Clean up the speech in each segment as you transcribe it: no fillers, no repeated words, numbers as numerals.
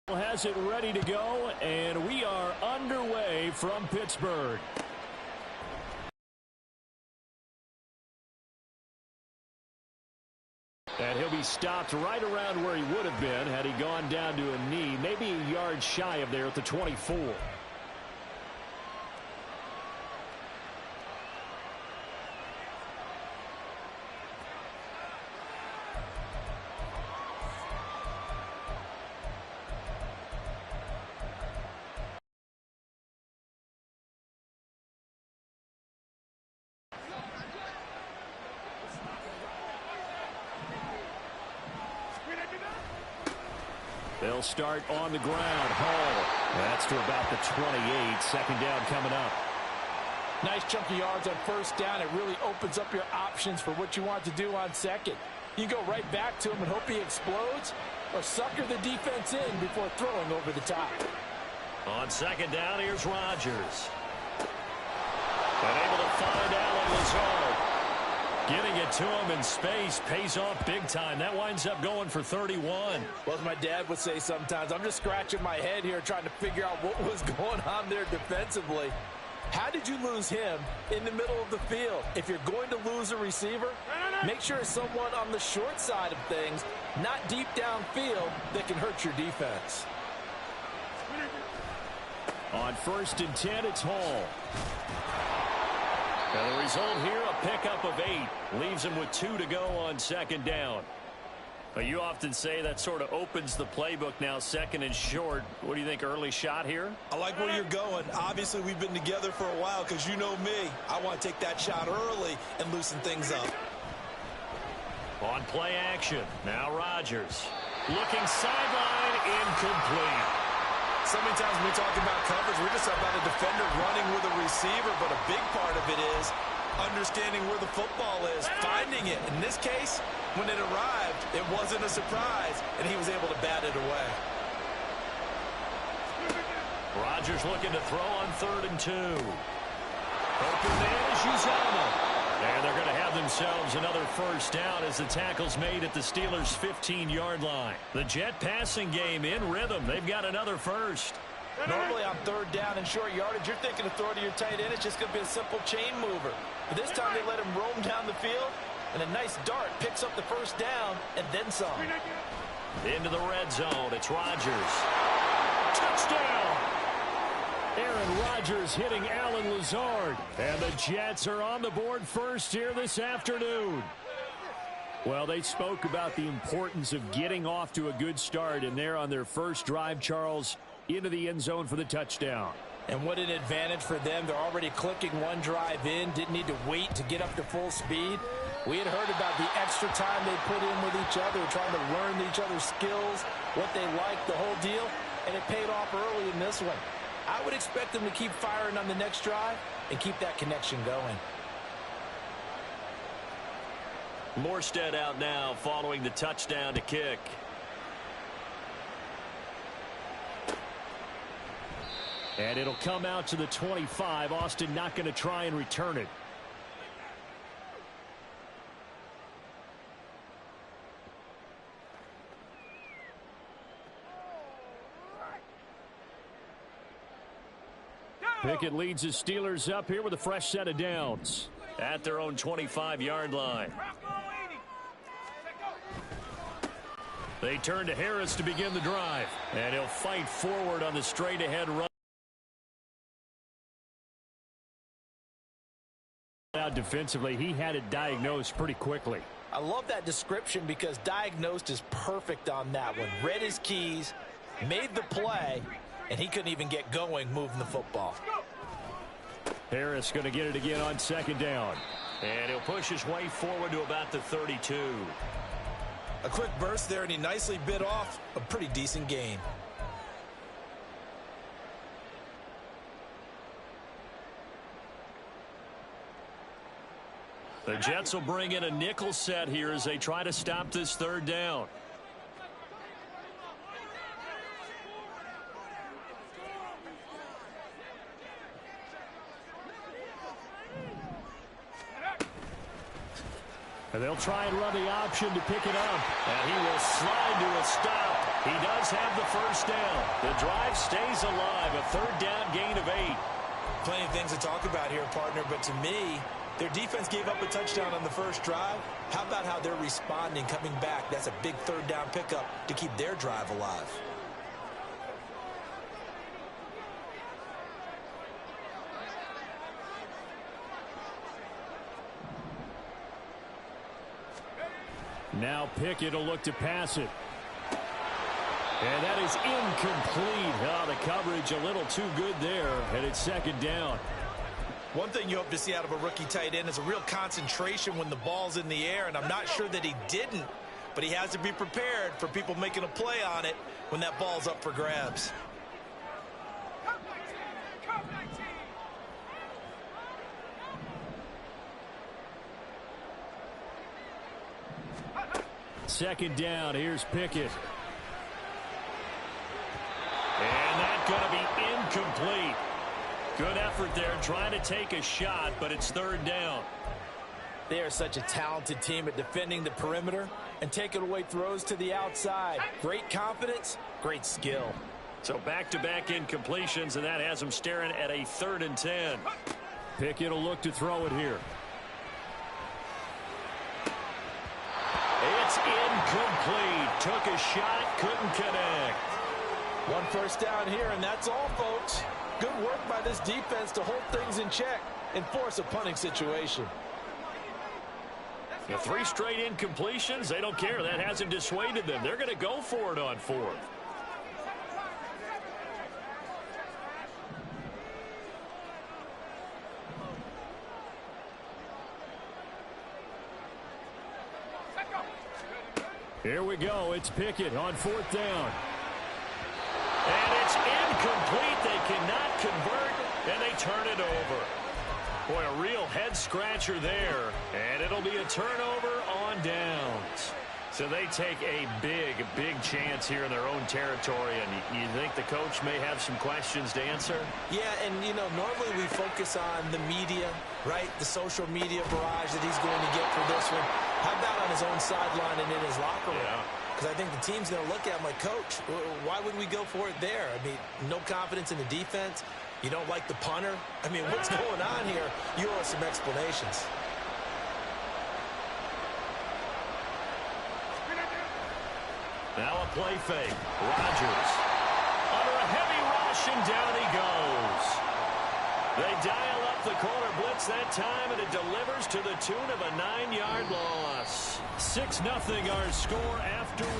Has it ready to go, and we are underway from Pittsburgh. And he'll be stopped right around where he would have been had he gone down to a knee, maybe a yard shy of there at the 24. They'll start on the ground. Hall. That's to about the 28. Second down coming up. Nice chunky yards on first down. It really opens up your options for what you want to do on second. You go right back to him and hope he explodes, or sucker the defense in before throwing over the top. On second down, here's Rodgers. And able to find Allen Lazard. Getting it to him in space pays off big time. That winds up going for 31. Well, as my dad would say sometimes, I'm just scratching my head here trying to figure out what was going on there defensively. How did you lose him in the middle of the field? If you're going to lose a receiver, make sure it's someone on the short side of things, not deep downfield, that can hurt your defense. On 1st and 10, it's Hall. And the result here, a pickup of 8. Leaves him with 2 to go on second down. But you often say that sort of opens the playbook now, second and short. What do you think, early shot here? I like where you're going. Obviously, we've been together for a while because you know me. I want to take that shot early and loosen things up. On play action, now Rodgers. Looking sideline, incomplete. So many times when we talk about coverage, we're just about a defender running with a receiver, but a big part of it is understanding where the football is, finding it. In this case, when it arrived, it wasn't a surprise, and he was able to bat it away. Rodgers looking to throw on 3rd and 2. Open man is Uzomah. And they're going to have themselves another first down as the tackle's made at the Steelers' 15-yard line. The Jet passing game in rhythm. They've got another first. Normally on 3rd down and short yardage, you're thinking of throwing to your tight end. It's just going to be a simple chain mover. But this time they let him roam down the field, and a nice dart picks up the first down and then some. Into the red zone. It's Rodgers. Touchdown! Aaron Rodgers hitting Allen Lazard. And the Jets are on the board first here this afternoon. Well, they spoke about the importance of getting off to a good start, and they're on their first drive, Charles, into the end zone for the touchdown. And what an advantage for them. They're already clicking one drive in, didn't need to wait to get up to full speed. We had heard about the extra time they put in with each other, trying to learn each other's skills, what they like, the whole deal, and it paid off early in this one. I would expect them to keep firing on the next drive and keep that connection going. Morstead out now following the touchdown to kick. And it'll come out to the 25. Austin not going to try and return it. Pickett leads his Steelers up here with a fresh set of downs at their own 25-yard line. They turn to Harris to begin the drive, and he'll fight forward on the straight-ahead run. Defensively, he had it diagnosed pretty quickly. I love that description because diagnosed is perfect on that one. Read his keys, made the play, and he couldn't even get going moving the football. Harris going to get it again on second down. And he'll push his way forward to about the 32. A quick burst there, and he nicely bit off a pretty decent gain. The Jets will bring in a nickel set here as they try to stop this third down. And they'll try and run the option to pick it up. And he will slide to a stop. He does have the first down. The drive stays alive. A third down gain of 8. Plenty of things to talk about here, partner, but to me, their defense gave up a touchdown on the first drive. How about how they're responding, coming back? That's a big third down pickup to keep their drive alive. Now Pickett will look to pass it. And that is incomplete. Oh, the coverage a little too good there, and it's second down. One thing you hope to see out of a rookie tight end is a real concentration when the ball's in the air, and I'm not sure that he didn't, but he has to be prepared for people making a play on it when that ball's up for grabs. Second down, here's Pickett. And that's going to be incomplete. Good effort there, trying to take a shot, but it's third down. They are such a talented team at defending the perimeter and taking away throws to the outside. Great confidence, great skill. So back-to-back incompletions, and that has them staring at a 3rd and 10. Pickett will look to throw it here. It's incomplete. Took a shot, couldn't connect. One first down here, and that's all, folks. Good work by this defense to hold things in check and force a punting situation. 3 straight incompletions, they don't care. That hasn't dissuaded them. They're going to go for it on 4th. Here we go. It's Pickett on 4th down. And it's incomplete. They cannot convert, and they turn it over. Boy, a real head-scratcher there. And it'll be a turnover on downs. So they take a big, big chance here in their own territory. And you think the coach may have some questions to answer? Yeah, and, normally we focus on the media, right? The social media barrage that he's going to get for this one. How about on his own sideline and in his locker room? Yeah. Because I think the team's going to look at him like, Coach, why would we go for it there? I mean, no confidence in the defense. You don't like the punter. I mean, what's going on here? You owe us some explanations. Now a play fake. Rodgers. Under a heavy rush, and down he goes. They dial up the corner blitz that time, and it delivers to the tune of a 9-yard loss. 6-0 our score after 1.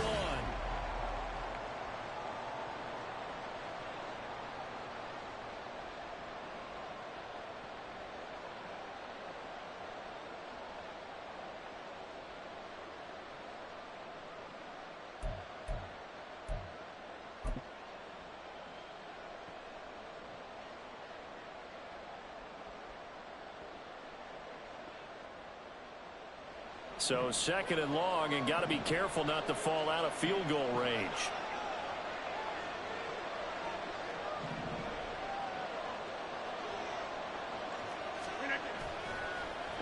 So 2nd and long, and got to be careful not to fall out of field goal range.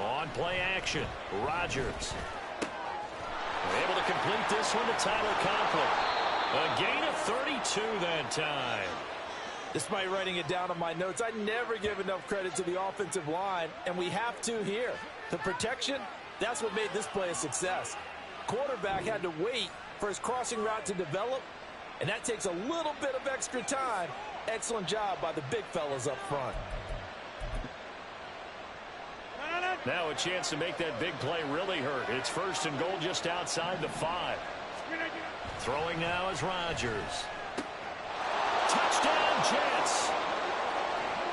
On play action, Rodgers. Able to complete this one to Tyler Conklin. A gain of 32 that time. Despite writing it down on my notes, I never give enough credit to the offensive line, and we have to here. The protection, that's what made this play a success. Quarterback had to wait for his crossing route to develop, and that takes a little bit of extra time. Excellent job by the big fellas up front. Now a chance to make that big play really hurt. It's 1st and goal just outside the 5. Throwing now is Rodgers. Touchdown Jets.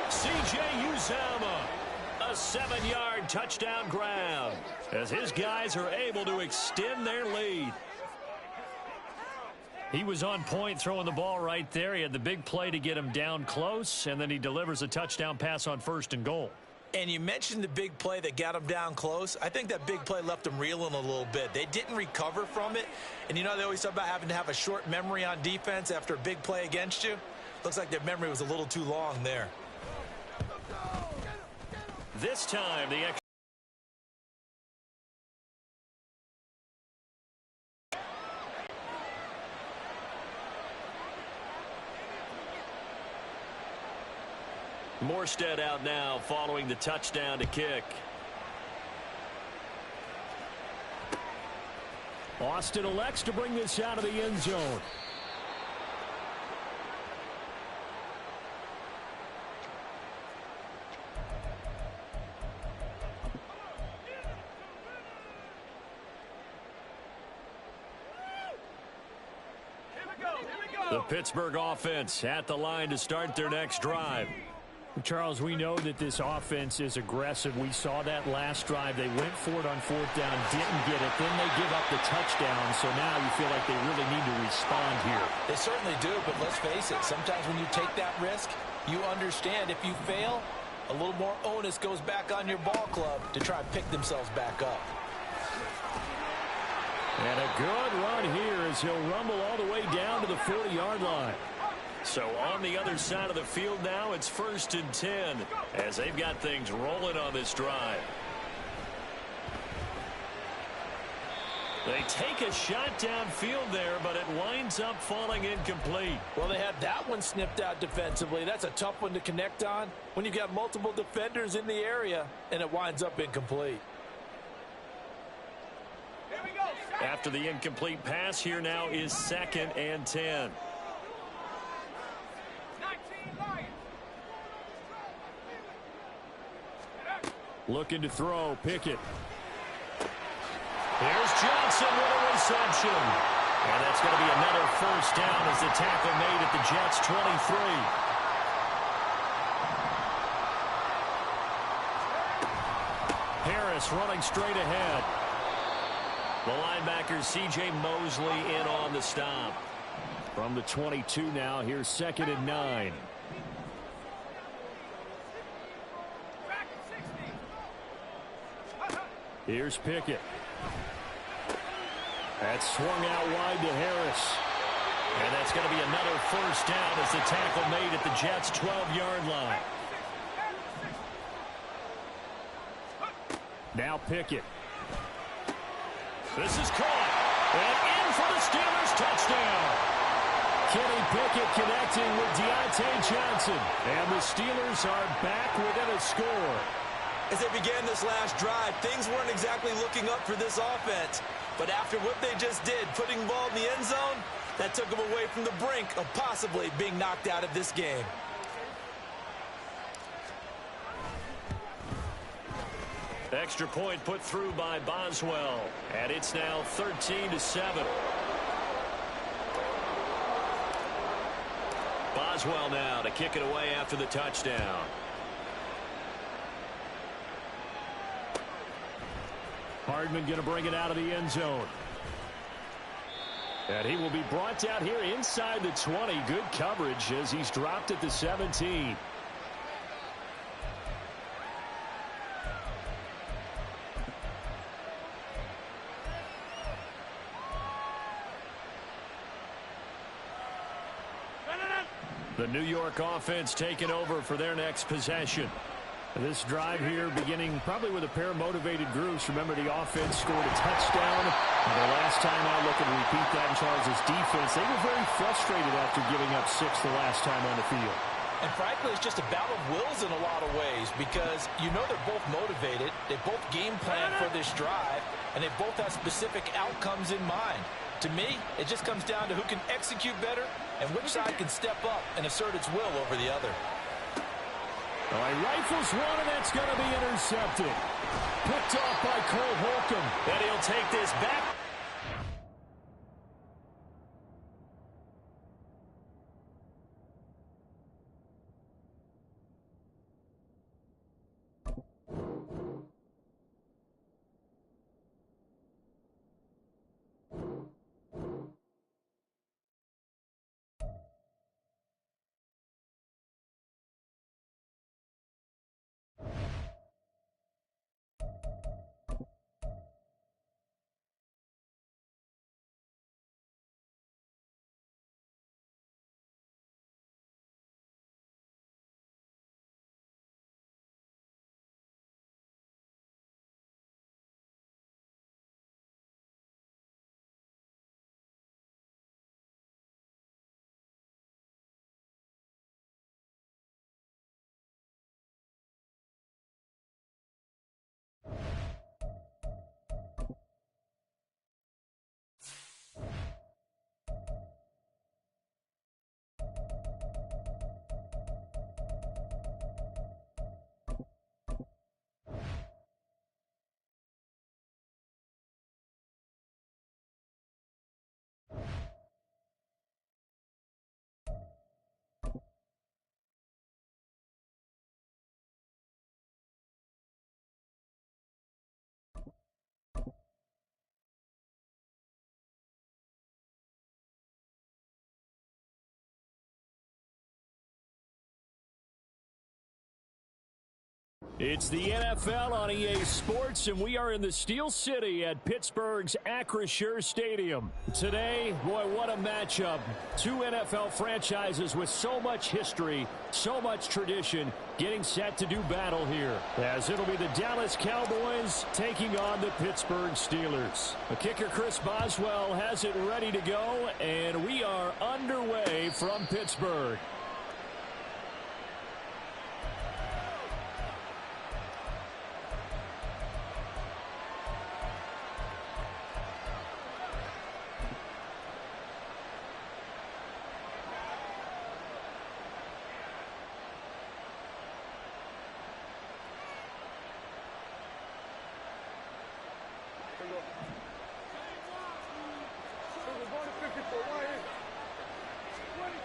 C.J. Uzomah. A 7-yard touchdown grab as his guys are able to extend their lead. He was on point throwing the ball right there. He had the big play to get him down close, and then he delivers a touchdown pass on 1st and goal. And you mentioned the big play that got him down close. I think that big play left him reeling a little bit. They didn't recover from it. And they always talk about having to have a short memory on defense after a big play against you. Looks like their memory was a little too long there. This time, the extra. Morstead out now following the touchdown to kick. Austin elects to bring this out of the end zone. The Pittsburgh offense at the line to start their next drive. Charles, we know that this offense is aggressive. We saw that last drive. They went for it on 4th down, didn't get it. Then they give up the touchdown, so now you feel like they really need to respond here. They certainly do, but let's face it. Sometimes when you take that risk, you understand if you fail, a little more onus goes back on your ball club to try and pick themselves back up. And a good run here as he'll rumble all the way down to the 40-yard line. So on the other side of the field now, it's 1st and 10 as they've got things rolling on this drive. They take a shot downfield there, but it winds up falling incomplete. Well, they had that one snipped out defensively. That's a tough one to connect on when you've got multiple defenders in the area, and it winds up incomplete. After the incomplete pass, here now is 2nd and 10. Looking to throw, Pickett. Here's Johnson with a reception. And that's going to be another 1st down as the tackle made at the Jets' 23. Harris running straight ahead. The linebacker C.J. Mosley in on the stop. From the 22 now, here's 2nd and 9. Here's Pickett. That's swung out wide to Harris. And that's going to be another 1st down as the tackle made at the Jets' 12-yard line. Now Pickett. This is caught. And in for the Steelers' touchdown. Kenny Pickett connecting with Deontay Johnson. And the Steelers are back within a score. As they began this last drive, things weren't exactly looking up for this offense. But after what they just did, putting the ball in the end zone, that took them away from the brink of possibly being knocked out of this game. Extra point put through by Boswell. And it's now 13-7. Boswell now to kick it away after the touchdown. Hardman going to bring it out of the end zone. And he will be brought down here inside the 20. Good coverage as he's dropped at the 17. The New York offense taking over for their next possession. This drive here beginning probably with a pair of motivated groups. Remember, the offense scored a touchdown. And the last time out, looking to repeat that in Charles' defense. They were very frustrated after giving up 6 the last time on the field. And frankly, it's just a battle of wills in a lot of ways because you know they're both motivated. They both game plan for this drive, and they both have specific outcomes in mind. To me, it just comes down to who can execute better and which side can step up and assert its will over the other. All right, rifles one, and that's going to be intercepted. Picked off by Cole Holcomb. And he'll take this back. It's the NFL on EA Sports, and we are in the Steel City at Pittsburgh's Acrisure Stadium. Today, boy, what a matchup. Two NFL franchises with so much history, so much tradition, getting set to do battle here, as it'll be the Dallas Cowboys taking on the Pittsburgh Steelers. The kicker, Chris Boswell, has it ready to go, and we are underway from Pittsburgh.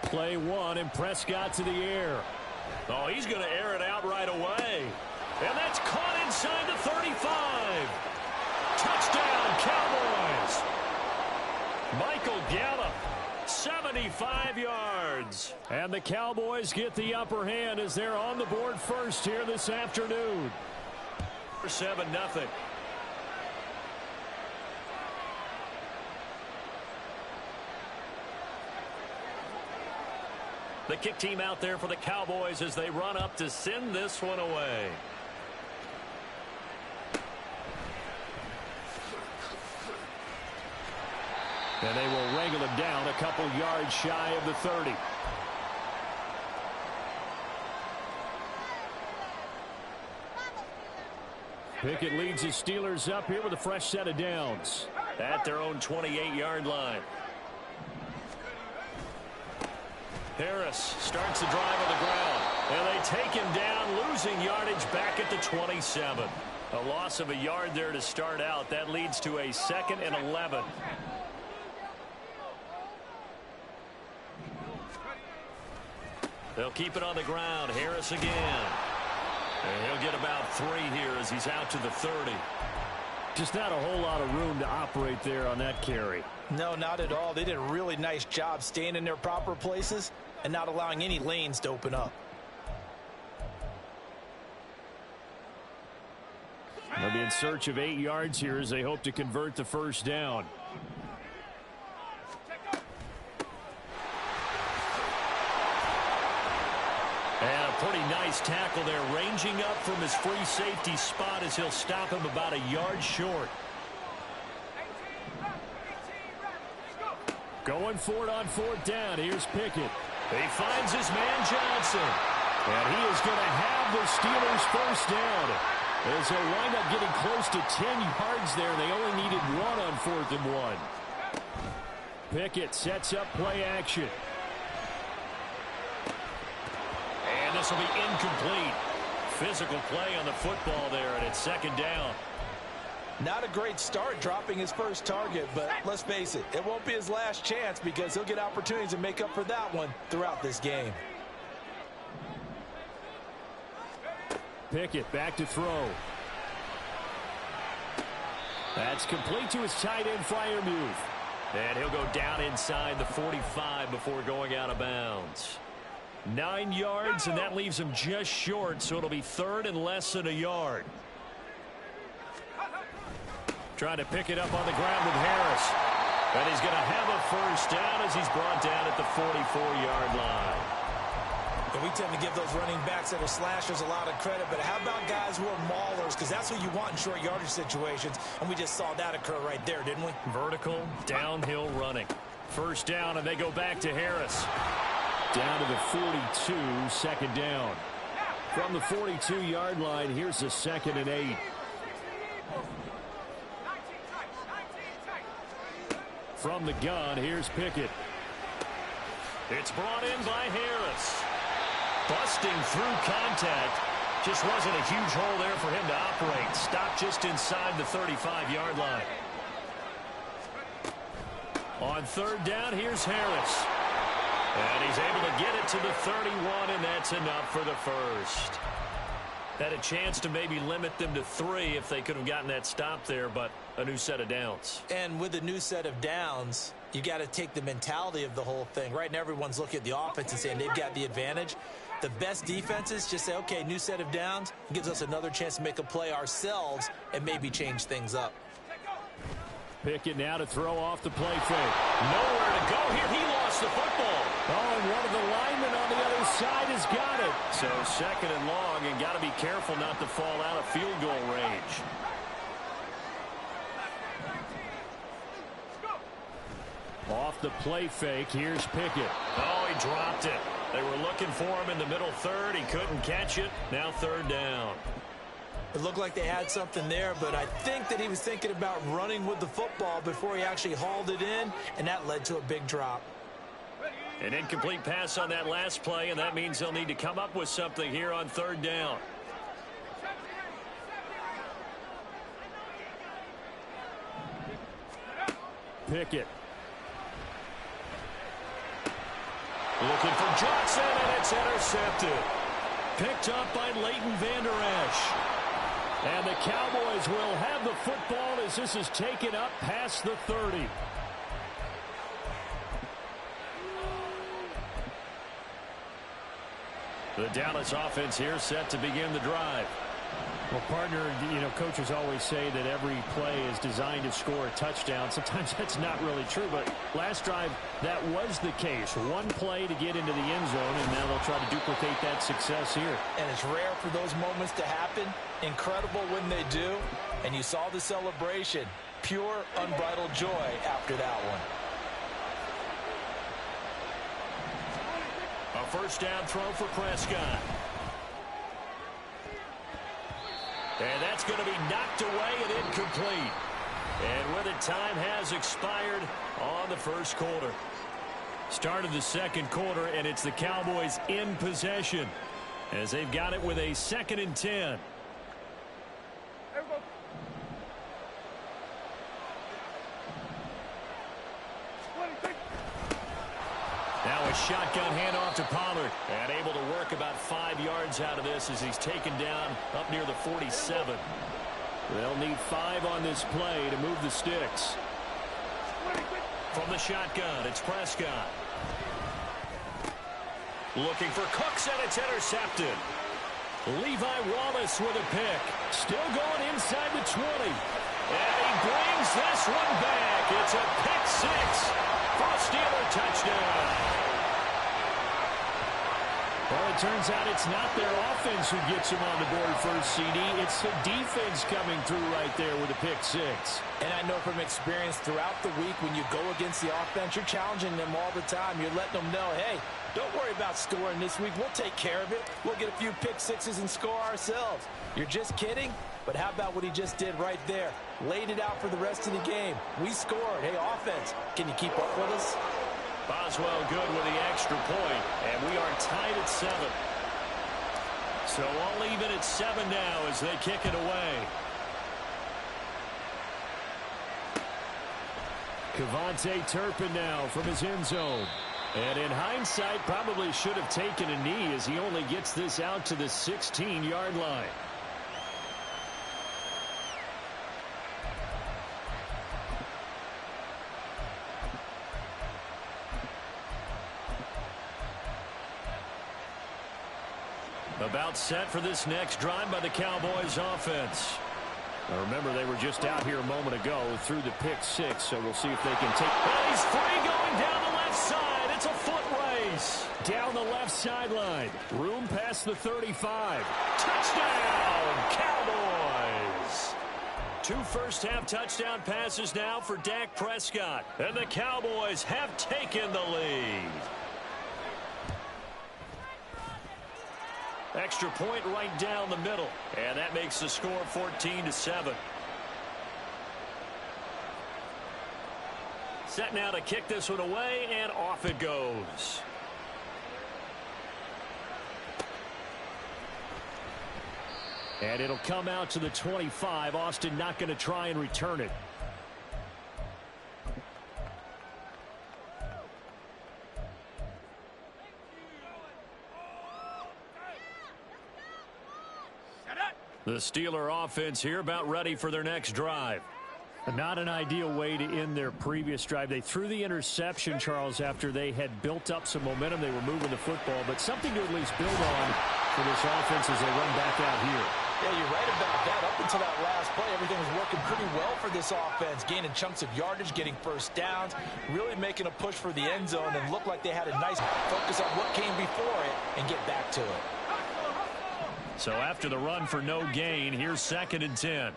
Play one, and Prescott to the air. Oh, he's going to air it out right away. And that's caught inside the 35. Touchdown, Cowboys. Michael Gallup, 75 yards. And the Cowboys get the upper hand as they're on the board first here this afternoon. 7-0. The kick team out there for the Cowboys as they run up to send this one away. And they will wrangle him down a couple yards shy of the 30. Pickett leads his Steelers up here with a fresh set of downs at their own 28-yard line. Harris starts the drive on the ground, and they take him down, losing yardage back at the 27. A loss of a yard there to start out. That leads to a 2nd and 11. They'll keep it on the ground. Harris again. And he'll get about 3 here as he's out to the 30. Just not a whole lot of room to operate there on that carry. No, not at all. They did a really nice job staying in their proper places and not allowing any lanes to open up. They'll be in search of 8 yards here as they hope to convert the first down. And a pretty nice tackle there, ranging up from his free safety spot as he'll stop him about a yard short. Going for it on 4th down. Here's Pickett. He finds his man Johnson. And he is going to have the Steelers first down. As they'll wind up getting close to 10 yards there. They only needed 1 on 4th and 1. Pickett sets up play action. And this will be incomplete. Physical play on the football there, and it's 2nd down. Not a great start dropping his first target, but let's face it, it won't be his last chance because he'll get opportunities to make up for that one throughout this game. Pickett back to throw. That's complete to his tight end Freiermuth. And he'll go down inside the 45 before going out of bounds. 9 yards, and that leaves him just short, so it'll be 3rd and less than a yard. Trying to pick it up on the ground with Harris. And he's going to have a first down as he's brought down at the 44-yard line. And we tend to give those running backs that are slashers a lot of credit, but how about guys who are maulers? Because that's what you want in short yardage situations, and we just saw that occur right there, didn't we? Vertical, downhill running. First down, and they go back to Harris. Down to the 42, 2nd down. From the 42-yard line, here's the 2nd and 8. From the gun, here's Pickett. It's brought in by Harris. Busting through contact. Just wasn't a huge hole there for him to operate. Stopped just inside the 35-yard line. On 3rd down, here's Harris. And he's able to get it to the 31, and that's enough for the first. Had a chance to maybe limit them to 3 if they could have gotten that stop there, but a new set of downs. And with a new set of downs, you got to take the mentality of the whole thing. Right now, everyone's looking at the offense and saying they've got the advantage. The best defenses just say, okay, new set of downs, gives us another chance to make a play ourselves and maybe change things up. Pickett now to throw off the play fake. Nowhere to go here. He lost the football. Oh, and one of the linemen on the other side has got it. So second and long, and got to be careful not to fall out of field goal range. Off the play fake, here's Pickett. Oh, he dropped it. They were looking for him in the middle third. He couldn't catch it. Now third down. It looked like they had something there, but I think that he was thinking about running with the football before he actually hauled it in, and that led to a big drop. An incomplete pass on that last play, and that means they'll need to come up with something here on third down. Pickett. Looking for Johnson, and it's intercepted. Picked up by Leighton Vander Esch. And the Cowboys will have the football as this is taken up past the 30. The Dallas offense here set to begin the drive. Well, partner, coaches always say that every play is designed to score a touchdown. Sometimes that's not really true, but last drive, that was the case. One play to get into the end zone, and now they'll try to duplicate that success here. And it's rare for those moments to happen. Incredible when they do. And you saw the celebration. Pure, unbridled joy after that one. A first down throw for Prescott. And that's going to be knocked away and incomplete. And with it, time has expired on the first quarter. Started the second quarter, and it's the Cowboys in possession as they've got it with a 2nd and 10. Now a shotgun handoff to Pollard, and able to work about 5 yards out of this as he's taken down up near the 47. They'll need 5 on this play to move the sticks. From the shotgun, it's Prescott. Looking for Cooks, and it's intercepted. Levi Wallace with a pick. Still going inside the 20. And he brings this one back. It's a pick 6 for a Steeler touchdown. Well, it turns out it's not their offense who gets them on the board first, CD. It's the defense coming through right there with a pick 6. And I know from experience throughout the week when you go against the offense, you're challenging them all the time. You're letting them know, hey, don't worry about scoring this week. We'll take care of it. We'll get a few pick 6s and score ourselves. You're just kidding? But how about what he just did right there? Laid it out for the rest of the game. We scored. Hey, offense, can you keep up with us? Boswell good with the extra point, and we are tied at 7. So all even at 7 now as they kick it away. Kevontae Turpin now from his end zone. And in hindsight, probably should have taken a knee as he only gets this out to the 16-yard line. About set for this next drive by the Cowboys offense. Now remember, they were just out here a moment ago through the pick 6, so we'll see if they can take. Oh, he's free going down the left side. It's a foot race. Down the left sideline. Room past the 35. Touchdown, Cowboys. 2 first-half touchdown passes now for Dak Prescott. And the Cowboys have taken the lead. Extra point right down the middle. And that makes the score 14-7. Set now to kick this one away, and off it goes. And it'll come out to the 25. Austin not going to try and return it. The Steeler offense here about ready for their next drive. Not an ideal way to end their previous drive. They threw the interception, Charles, after they had built up some momentum. They were moving the football, but something to at least build on for this offense as they run back out here. Yeah, you're right about that. Up until that last play, everything was working pretty well for this offense, gaining chunks of yardage, getting first downs, really making a push for the end zone, and looked like they had a nice focus on what came before it and get back to it. So after the run for no gain, here's 2nd and 10.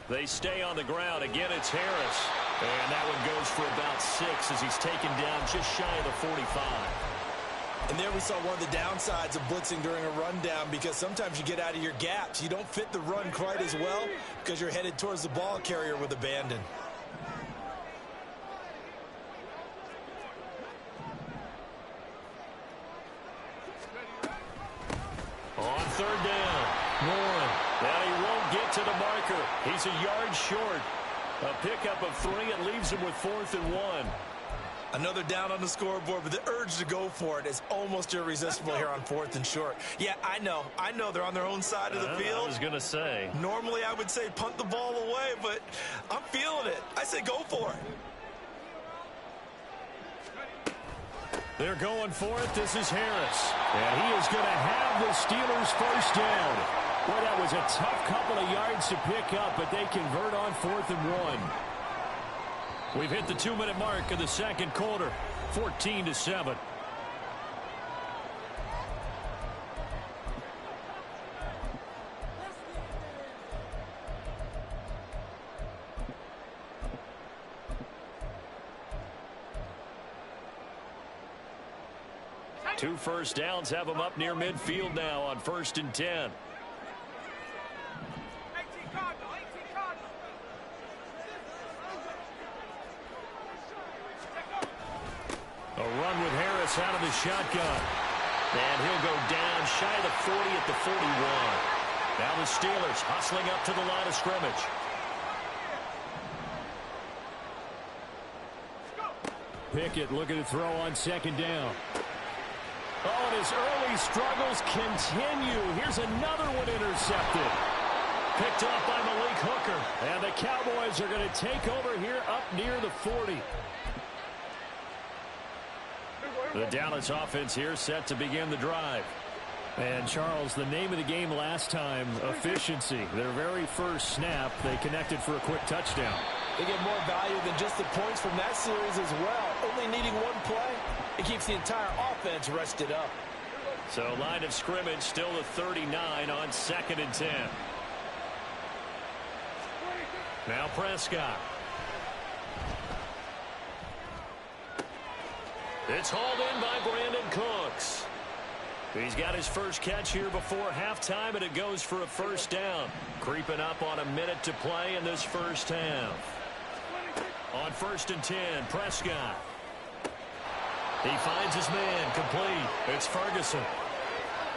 They stay on the ground. Again, it's Harris. And that one goes for about 6 as he's taken down just shy of the 45. And there we saw one of the downsides of blitzing during a rundown, because sometimes you get out of your gaps. You don't fit the run quite as well because you're headed towards the ball carrier with abandon. On 3rd down, Warren. Now he won't get to the marker. He's a yard short. A pickup of 3. It leaves him with 4th and 1. Another down on the scoreboard, but the urge to go for it is almost irresistible here on 4th and short. Yeah, I know they're on their own side of the field. I was going to say. Normally I would say punt the ball away, but I'm feeling it. I say go for it. They're going for it. This is Harris. And he is going to have the Steelers first down. Boy, that was a tough couple of yards to pick up, but they convert on 4th and 1. We've hit the 2-minute mark of the 2nd quarter, 14-7. Two first downs have them up near midfield now on 1st and 10. A run with Harris out of the shotgun. And he'll go down shy of the 40 at the 41. Now the Steelers hustling up to the line of scrimmage. Pickett looking to throw on 2nd down. Oh, and his early struggles continue. Here's another one intercepted. Picked off by Malik Hooker. And the Cowboys are going to take over here up near the 40. The Dallas offense here set to begin the drive. And, Charles, the name of the game last time, efficiency. Their very first snap, they connected for a quick touchdown. They get more value than just the points from that series as well. Only needing one play, it keeps the entire offense rested up. So line of scrimmage still the 39 on 2nd and 10. Now Prescott. It's hauled in by Brandon Cooks. He's got his first catch here before halftime, and it goes for a first down. Creeping up on a minute to play in this first half. On 1st and 10, Prescott. He finds his man, complete. It's Ferguson.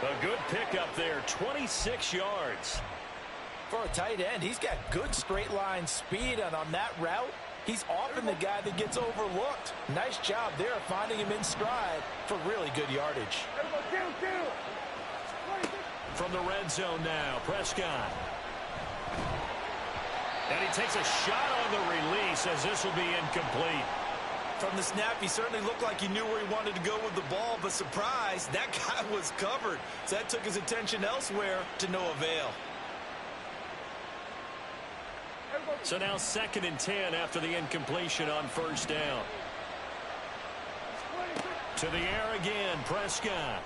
A good pickup there, 26 yards. For a tight end, he's got good straight line speed, and on that route, he's often the guy that gets overlooked. Nice job there finding him in stride for really good yardage. From the red zone now, Prescott. And he takes a shot on the release as this will be incomplete. From the snap, he certainly looked like he knew where he wanted to go with the ball, but surprise, that guy was covered. So that took his attention elsewhere to no avail. So now 2nd and 10 after the incompletion on first down. To the air again, Prescott.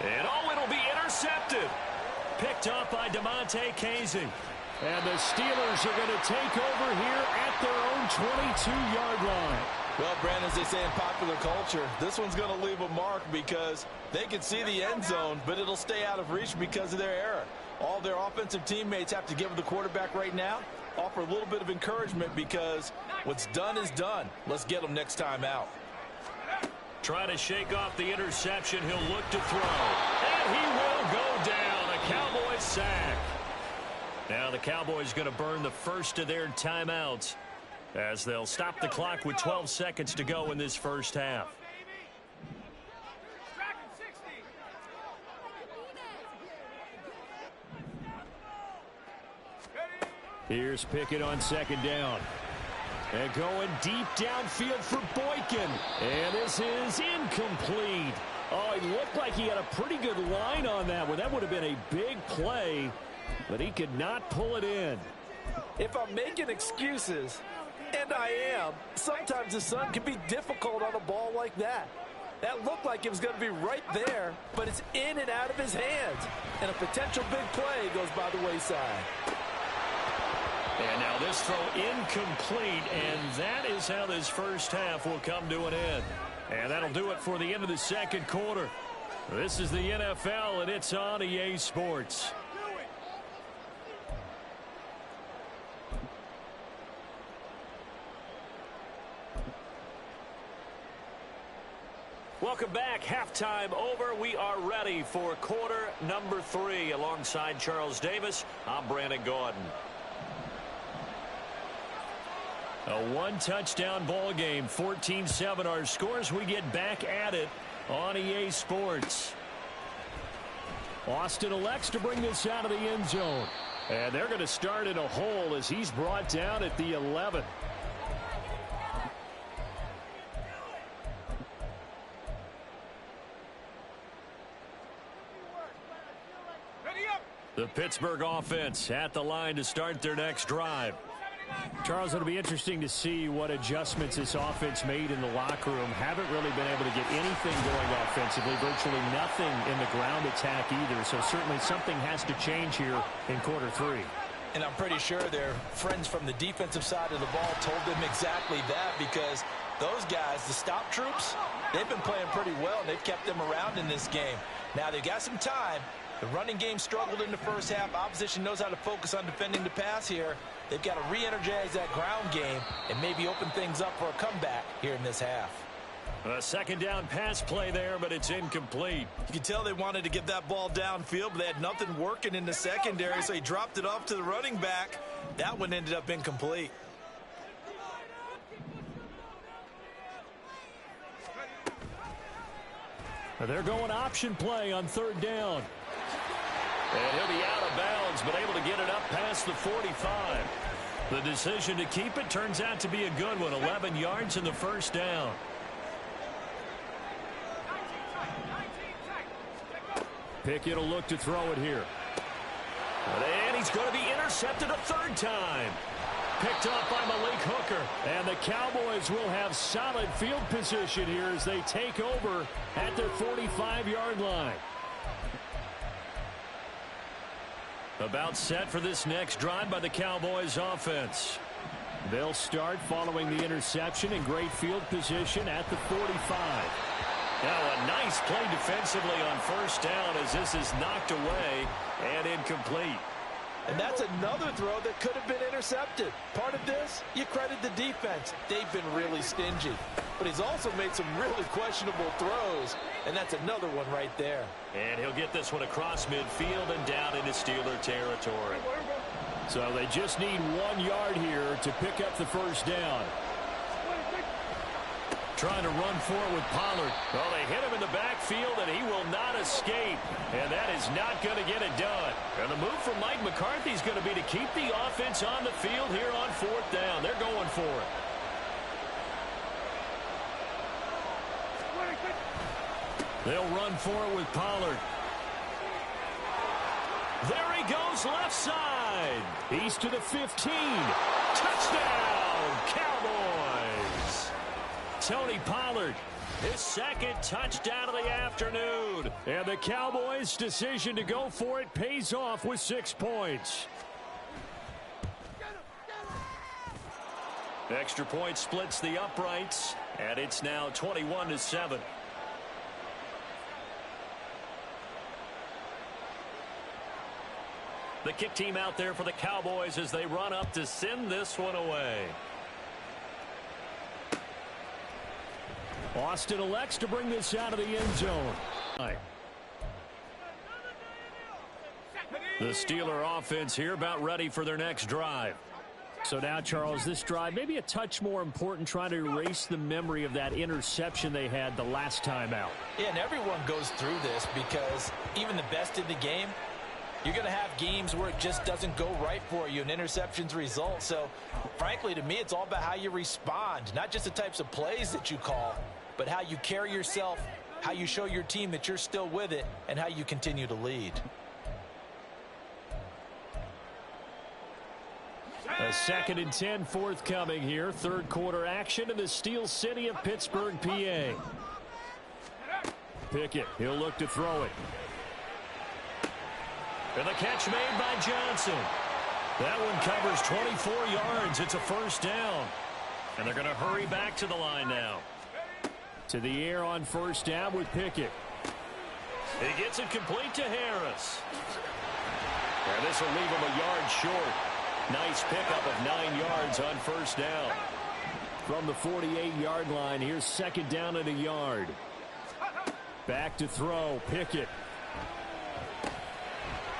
And oh, it'll be intercepted. Picked up by DeMonte Casey. And the Steelers are going to take over here at their own 22-yard line. Well, Brandon, as they say in popular culture, this one's going to leave a mark because they can see the end zone, but it'll stay out of reach because of their error. All their offensive teammates have to give the quarterback right now, offer a little bit of encouragement because what's done is done. Let's get them next time out. Trying to shake off the interception. He'll look to throw. And he will go down. A Cowboys sack. Now the Cowboys going to burn the first of their timeouts as they'll stop the clock with 12 seconds to go in this first half. Here's Pickett on second down. And going deep downfield for Boykin. And this is incomplete. Oh, it looked like he had a pretty good line on that one. That would have been a big play, but he could not pull it in. If I'm making excuses, and I am, sometimes the sun can be difficult on a ball like that. That looked like it was going to be right there, but it's in and out of his hands. And a potential big play goes by the wayside. And now this throw incomplete, and that is how this first half will come to an end. And that'll do it for the end of the second quarter. This is the NFL, and it's on EA Sports. Welcome back. Halftime over. We are ready for quarter number 3. Alongside Charles Davis, I'm Brandon Gaudin. A one-touchdown ball game, 14-7 our scores. We get back at it on EA Sports. Austin elects to bring this out of the end zone. And they're going to start in a hole as he's brought down at the 11. The Pittsburgh offense at the line to start their next drive. Charles, it'll be interesting to see what adjustments this offense made in the locker room. Haven't really been able to get anything going offensively, virtually nothing in the ground attack either. So certainly something has to change here in quarter 3. And I'm pretty sure their friends from the defensive side of the ball told them exactly that, because those guys, the stop troops, they've been playing pretty well, and they've kept them around in this game. Now they've got some time. The running game struggled in the first half. Opposition knows how to focus on defending the pass here. They've got to re-energize that ground game and maybe open things up for a comeback here in this half. A second down pass play there, but it's incomplete. You can tell they wanted to get that ball downfield, but they had nothing working in the secondary, so he dropped it off to the running back. That one ended up incomplete. They're going option play on third down. And he'll be out of bounds, but able to get it up past the 45. The decision to keep it turns out to be a good one. 11 yards in the first down. Pickett will look to throw it here. And he's going to be intercepted a third time. Picked off by Malik Hooker. And the Cowboys will have solid field position here as they take over at their 45-yard line. About set for this next drive by the Cowboys offense. They'll start following the interception in great field position at the 45. Now a nice play defensively on first down as this is knocked away and incomplete. And that's another throw that could have been intercepted. Part of this, you credit the defense. They've been really stingy. But he's also made some really questionable throws, and that's another one right there. And he'll get this one across midfield and down into Steeler territory. So they just need 1 yard here to pick up the first down. Trying to run for it with Pollard. Well, they hit him in the backfield, and he will not escape. And that is not going to get it done. And the move from Mike McCarthy is going to be to keep the offense on the field here on fourth down. They're going for it. They'll run for it with Pollard. There he goes left side. He's to the 15. Touchdown, Cowboys. Tony Pollard, his second touchdown of the afternoon. And the Cowboys' decision to go for it pays off with 6 points. Extra point splits the uprights, and it's now 21-7. The kick team out there for the Cowboys as they run up to send this one away. Austin elects to bring this out of the end zone. The Steeler offense here about ready for their next drive. So now, Charles, this drive maybe a touch more important, trying to erase the memory of that interception they had the last time out. Yeah, and everyone goes through this because even the best in the game, You're going to have games where it just doesn't go right for you and interceptions result. So, frankly, to me, it's all about how you respond, not just the types of plays that you call, but how you carry yourself, how you show your team that you're still with it, and how you continue to lead. A 2nd and 10 forthcoming here. Third quarter action in the Steel City of Pittsburgh, PA. Pickett, he'll look to throw it. And the catch made by Johnson. That one covers 24 yards. It's a first down. And they're going to hurry back to the line now. To the air on first down with Pickett. He gets it complete to Harris. And this will leave him a yard short. Nice pickup of 9 yards on first down. From the 48-yard line, here's 2nd down and a yard. Back to throw, Pickett.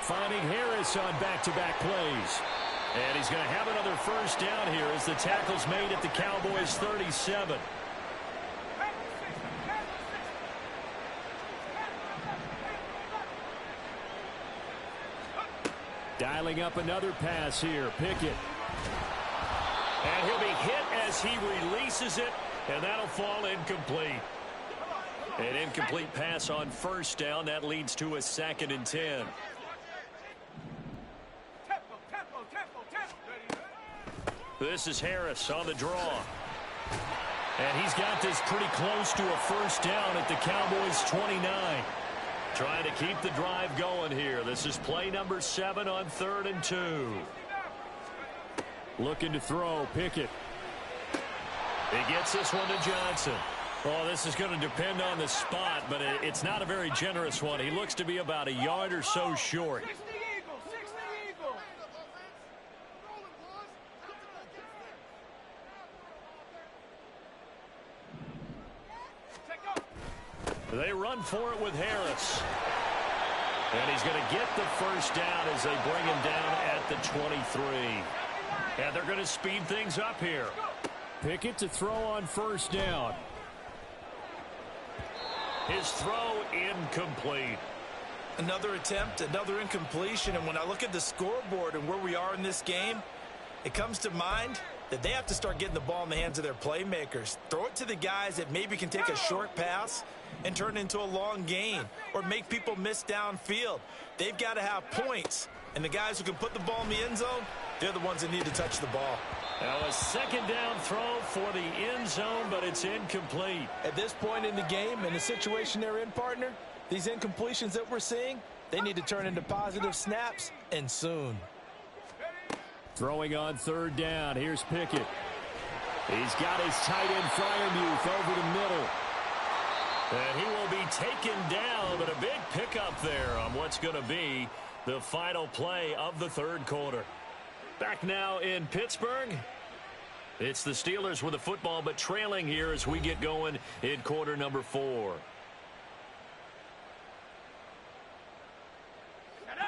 Finding Harris on back-to-back plays. And he's going to have another first down here as the tackle's made at the Cowboys' 37. Dialing up another pass here, Pickett. And he'll be hit as he releases it, and that'll fall incomplete. An incomplete pass on first down. That leads to a 2nd and 10. This is Harris on the draw. And he's got this pretty close to a first down at the Cowboys' 29. Trying to keep the drive going here. This is play number 7 on 3rd and 2. Looking to throw, Pickett. He gets this one to Johnson. Oh, this is going to depend on the spot, but it's not a very generous one. He looks to be about a yard or so short. They run for it with Harris. And he's going to get the first down as they bring him down at the 23. And they're going to speed things up here. Pickett to throw on first down. His throw incomplete. Another attempt, another incompletion. And when I look at the scoreboard and where we are in this game, it comes to mind that they have to start getting the ball in the hands of their playmakers. Throw it to the guys that maybe can take a short pass and turn it into a long gain or make people miss downfield. They've got to have points. And the guys who can put the ball in the end zone, they're the ones that need to touch the ball. Now a 2nd down throw for the end zone, but it's incomplete. At this point in the game, in the situation they're in, partner, these incompletions that we're seeing, they need to turn into positive snaps, and soon. Throwing on 3rd down. Here's Pickett. He's got his tight end Freiermuth over the middle. And he will be taken down, but a big pickup there on what's going to be the final play of the 3rd quarter. Back now in Pittsburgh. It's the Steelers with the football, but trailing here as we get going in quarter number 4.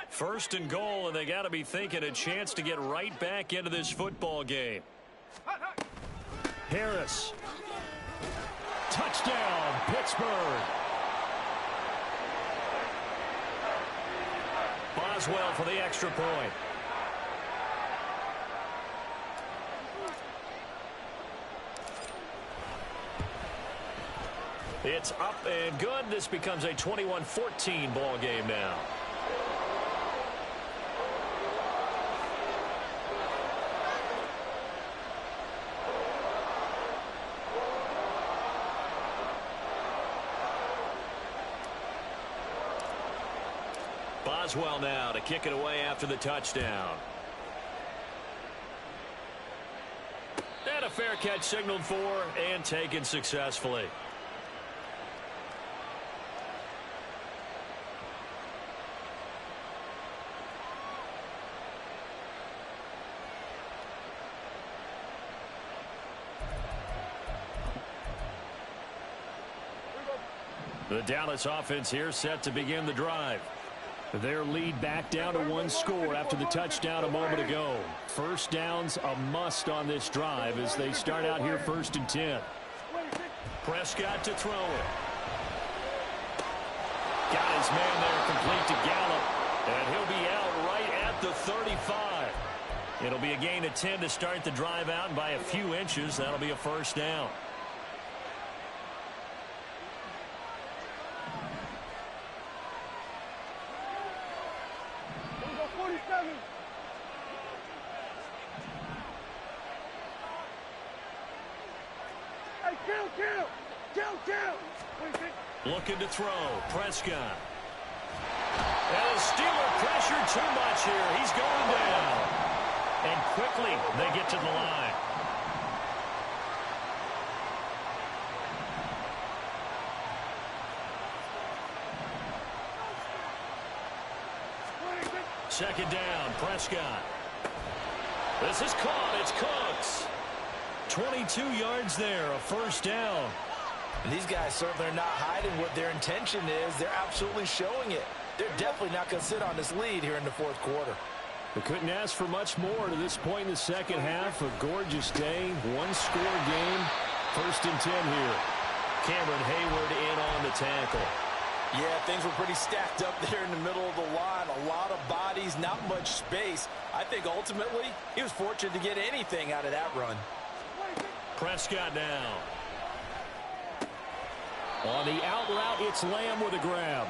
First and goal, and they got to be thinking a chance to get right back into this football game. Harris. Touchdown, Pittsburgh. Boswell for the extra point. It's up and good. This becomes a 21-14 ball game now. Boswell now to kick it away after the touchdown. And a fair catch signaled for and taken successfully. The Dallas offense here set to begin the drive. Their lead back down to 1 score after the touchdown a moment ago. First down's a must on this drive as they start out here 1st and 10. Prescott to throw it. Got his man there complete to Gallup. And he'll be out at the 35. It'll be a gain of 10 to start the drive out, and by a few inches, that'll be a first down. Looking to throw. Prescott. And the Steeler pressure too much here. He's going down. And quickly they get to the line. Second down, Prescott. This is caught. It's Cooks. 22 yards there, a first down. And these guys certainly are not hiding what their intention is. They're absolutely showing it. They're definitely not going to sit on this lead here in the fourth quarter. They couldn't ask for much more to this point in the second half. A gorgeous day, one-score game. First and 10 here. Cameron Hayward in on the tackle. Yeah, things were pretty stacked up there in the middle of the line. A lot of bodies, not much space. I think ultimately he was fortunate to get anything out of that run. Prescott down. On the out route, it's Lamb with a grab.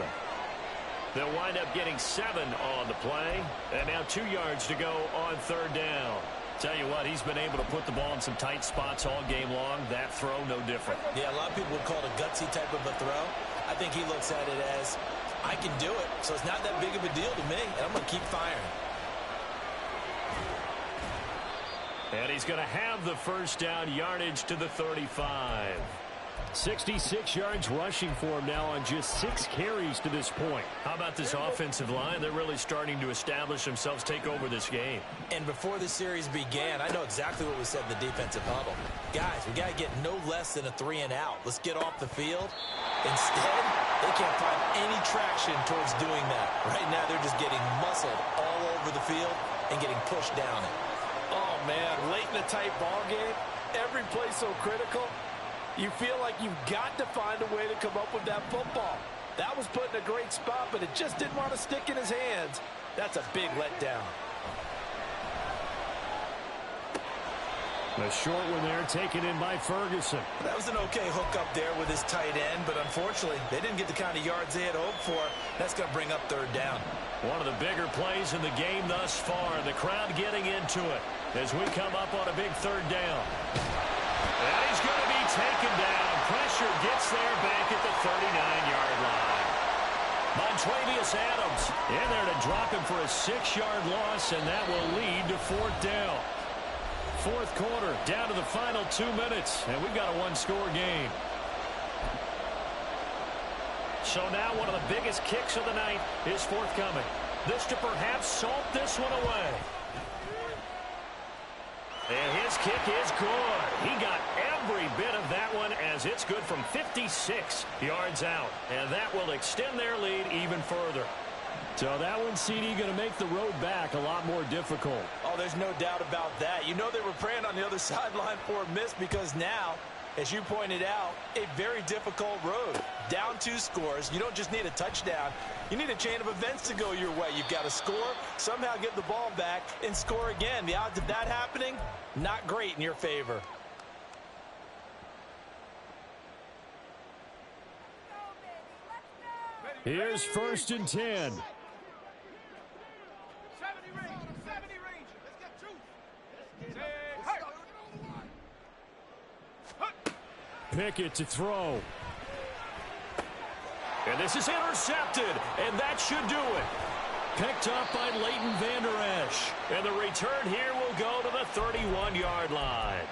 They'll wind up getting 7 on the play. And now 2 yards to go on third down. Tell you what, he's been able to put the ball in some tight spots all game long. That throw, no different. Yeah, a lot of people would call it a gutsy type of a throw. I think he looks at it as, I can do it, so it's not that big of a deal to me, and I'm going to keep firing. And he's going to have the first down, yardage to the 35. 66 yards rushing for him now on just 6 carries to this point. How about this offensive line? They're really starting to establish themselves, take over this game. And before the series began, I know exactly what was said in the defensive huddle. Guys, we got to get no less than a 3 and out. Let's get off the field. Instead, they can't find any traction towards doing that. Right now, they're just getting muscled all over the field and getting pushed down it. Oh, man, late in a tight ball game, every play so critical. You feel like you've got to find a way to come up with that football. That was put in a great spot, but it just didn't want to stick in his hands. That's a big letdown. A short one there, taken in by Ferguson. That was an okay hook up there with his tight end, but unfortunately, they didn't get the kind of yards they had hoped for. That's going to bring up third down. One of the bigger plays in the game thus far. The crowd getting into it as we come up on a big third down. And he's going to be taken down. Pressure gets there back at the 39-yard line. Montravius Adams in there to drop him for a 6-yard loss, and that will lead to fourth down. Fourth quarter, down to the final 2 minutes, and we've got a one-score game. So now one of the biggest kicks of the night is forthcoming. This to perhaps salt this one away. And his kick is good. He got every bit of that one as it's good from 56 yards out. And that will extend their lead even further. So that one, CD, going to make the road back a lot more difficult. Oh, there's no doubt about that. You know they were praying on the other sideline for a miss because now, as you pointed out, a very difficult road. Down 2 scores. You don't just need a touchdown. You need a chain of events to go your way. You've got to score, somehow get the ball back, and score again. The odds of that happening, not great in your favor. Here's first and 10. Pickett to throw. And this is intercepted, and that should do it. Picked up by Leighton Vander Esch. And the return here will go to the 31-yard line.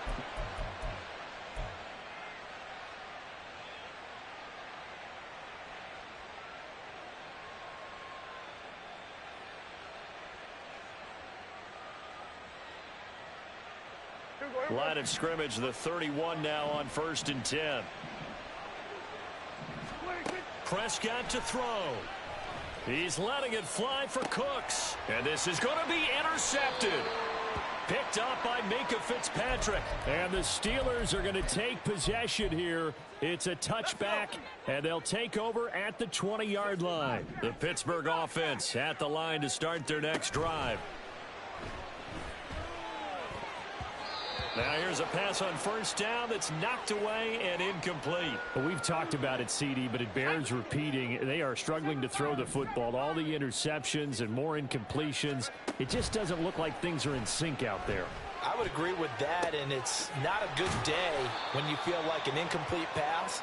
Line of scrimmage, the 31 now on first and 10. Prescott to throw. He's letting it fly for Cooks. And this is going to be intercepted. Picked up by Micah Fitzpatrick. And the Steelers are going to take possession here. It's a touchback, and they'll take over at the 20-yard line. The Pittsburgh offense at the line to start their next drive. Now here's a pass on first down that's knocked away and incomplete. Well, we've talked about it, CD, but it bears repeating. They are struggling to throw the football. All the interceptions and more incompletions. It just doesn't look like things are in sync out there. I would agree with that, and it's not a good day when you feel like an incomplete pass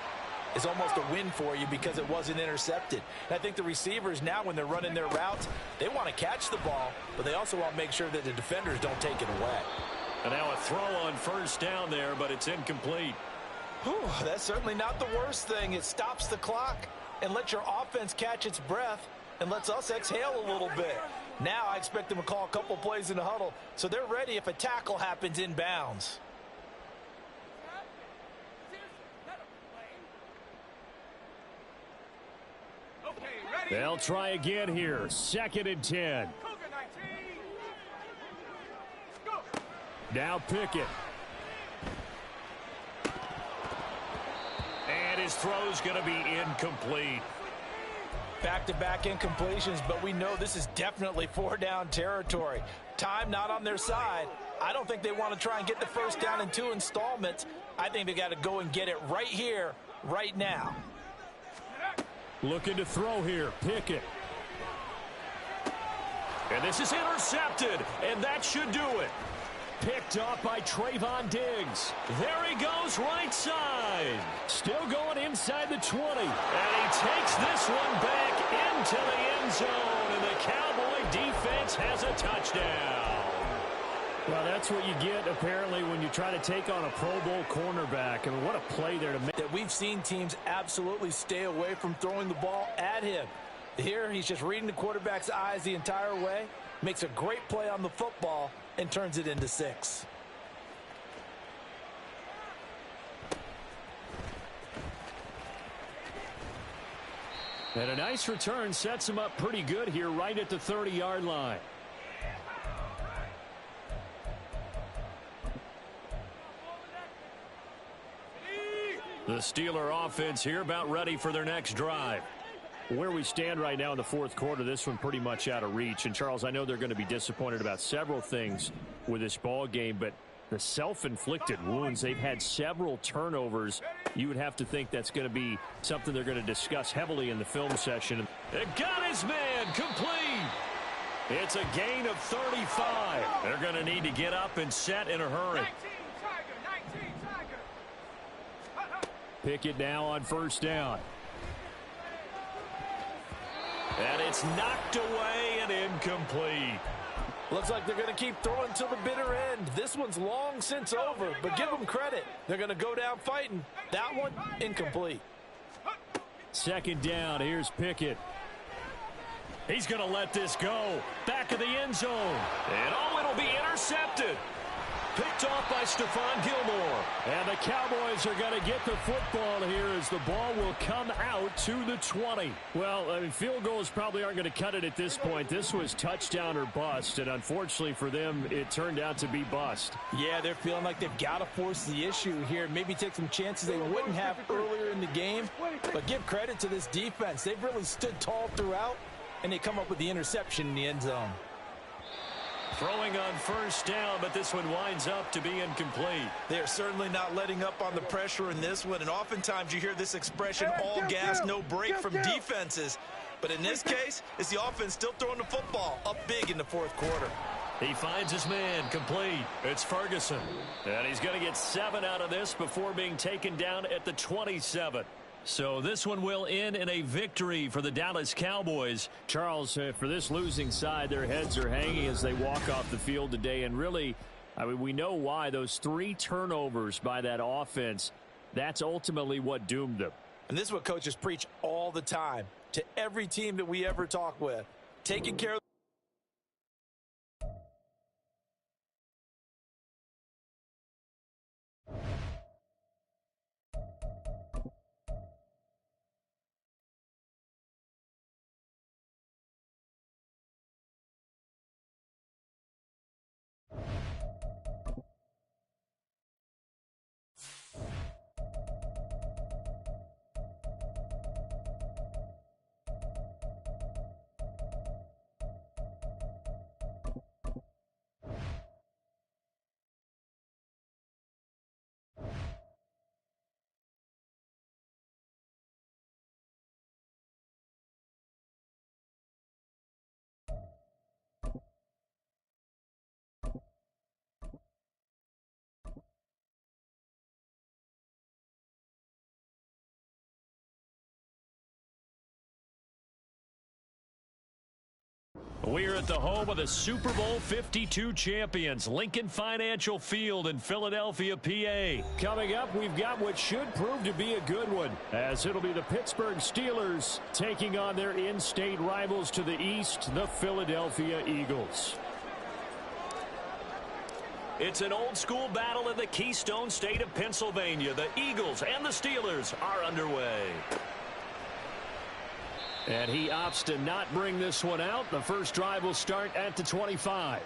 is almost a win for you because it wasn't intercepted. And I think the receivers now, when they're running their routes, they want to catch the ball, but they also want to make sure that the defenders don't take it away. And now a throw on first down there, but it's incomplete. Whew, that's certainly not the worst thing. It stops the clock and lets your offense catch its breath and lets us exhale a little bit. Now I expect them to call a couple plays in the huddle, so they're ready if a tackle happens inbounds. They'll try again here. 2nd and 10. Now Pickett. And his throw's going to be incomplete. Back-to-back incompletions, but we know this is definitely 4-down territory. Time not on their side. I don't think they want to try and get the first down in 2 installments. I think they got to go and get it right here, right now. Looking to throw here. Pickett. And this is intercepted, and that should do it. Picked off by Trayvon Diggs. There he goes, right side. Still going inside the 20. And he takes this one back into the end zone, and the Cowboy defense has a touchdown. Well, that's what you get, apparently, when you try to take on a Pro Bowl cornerback. I mean, what a play there to make. That we've seen teams absolutely stay away from throwing the ball at him. Here, he's just reading the quarterback's eyes the entire way, makes a great play on the football, and turns it into 6. And a nice return sets him up pretty good here right at the 30-yard line. The Steeler offense here about ready for their next drive. Where we stand right now in the fourth quarter, this one pretty much out of reach. And, Charles, I know they're going to be disappointed about several things with this ball game, but the self-inflicted wounds, they've had several turnovers. You would have to think that's going to be something they're going to discuss heavily in the film session. It got his man complete. It's a gain of 35. They're going to need to get up and set in a hurry. Pickett now on first down. And it's knocked away and incomplete. Looks like they're going to keep throwing till the bitter end. This one's long since over, but give them credit. They're going to go down fighting. That one, incomplete. 2nd down. Here's Pickett. He's going to let this go. Back of the end zone. And oh, it'll be intercepted. Picked off by Stephon Gilmore. And the Cowboys are going to get the football here as the ball will come out to the 20. Well, I mean, field goals probably aren't going to cut it at this point. This was touchdown or bust, and unfortunately for them, it turned out to be bust. Yeah, they're feeling like they've got to force the issue here. Maybe take some chances they wouldn't have earlier in the game. But give credit to this defense. They've really stood tall throughout, and they come up with the interception in the end zone. Throwing on first down, but this one winds up to be incomplete. They're certainly not letting up on the pressure in this one, and oftentimes you hear this expression, all gas, no break from defenses. But in this case, it's the offense still throwing the football up big in the fourth quarter. He finds his man complete. It's Ferguson. And he's going to get 7 out of this before being taken down at the 27. So this one will end in a victory for the Dallas Cowboys. Charles, for this losing side, their heads are hanging as they walk off the field today. And really, I mean, we know why. Those 3 turnovers by that offense, that's ultimately what doomed them. And this is what coaches preach all the time to every team that we ever talk with. Taking care of We're at the home of the Super Bowl 52 champions, Lincoln Financial Field in Philadelphia, PA. Coming up, we've got what should prove to be a good one, as it'll be the Pittsburgh Steelers taking on their in-state rivals to the east, the Philadelphia Eagles. It's an old-school battle in the Keystone State of Pennsylvania. The Eagles and the Steelers are underway. And he opts to not bring this one out. The first drive will start at the 25.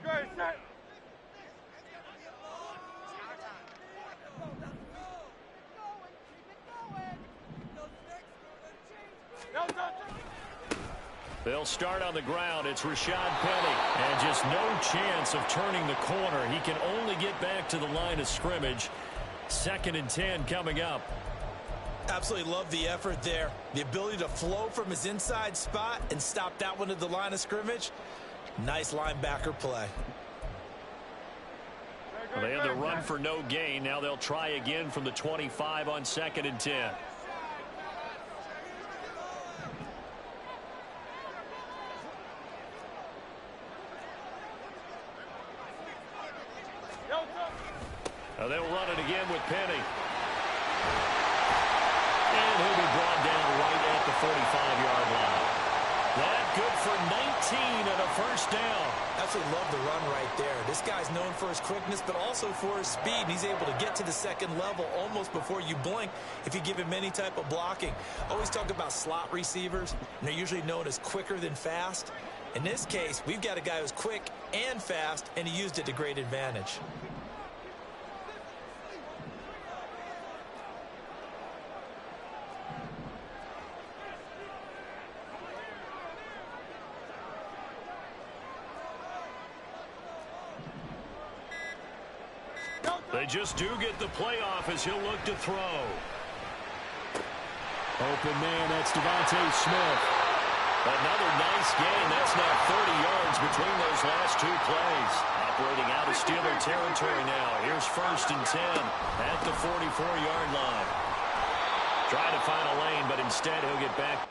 Great, set. They'll start on the ground. It's Rashad Penny. And just no chance of turning the corner. He can only get back to the line of scrimmage. 2nd and 10 coming up. Absolutely love the effort there. The ability to flow from his inside spot and stop that one at the line of scrimmage. Nice linebacker play. Well, they had the run for no gain. Now they'll try again from the 25 on 2nd and 10. They'll run it again with Penny. And he'll be brought down right at the 45-yard line. That good for 19 and a first down. Absolutely love the run right there. This guy's known for his quickness, but also for his speed. He's able to get to the second level almost before you blink if you give him any type of blocking. Always talk about slot receivers, and they're usually known as quicker than fast. In this case, we've got a guy who's quick and fast, and he used it to great advantage. They just do get the playoff as he'll look to throw. Open man, that's Devontae Smith. Another nice gain. That's now 30 yards between those last two plays. Operating out of Steeler territory now. Here's 1st and 10 at the 44-yard line. Trying to find a lane, but instead he'll get back.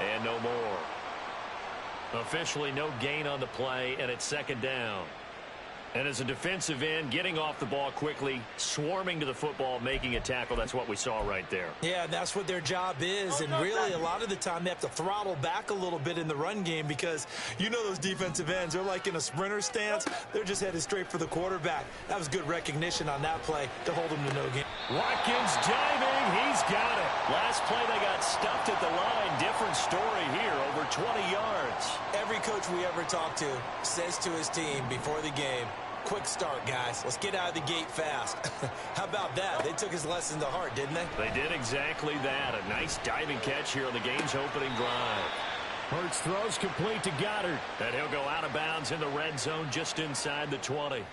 And no more. Officially no gain on the play, and it's 2nd down. And as a defensive end, getting off the ball quickly, swarming to the football, making a tackle, that's what we saw right there. Yeah, that's what their job is, and really a lot of the time they have to throttle back a little bit in the run game because you know those defensive ends, they're like in a sprinter stance. They're just headed straight for the quarterback. That was good recognition on that play to hold them to no gain. Watkins diving, he's got it. Last play they got stuffed at the line. Different story here, over 20 yards. Every coach we ever talk to says to his team before the game, quick start, guys. Let's get out of the gate fast. How about that? They took his lesson to heart, didn't they? They did exactly that. A nice diving catch here on the game's opening drive. Hurts throws complete to Goddard. And he'll go out of bounds in the red zone just inside the 20.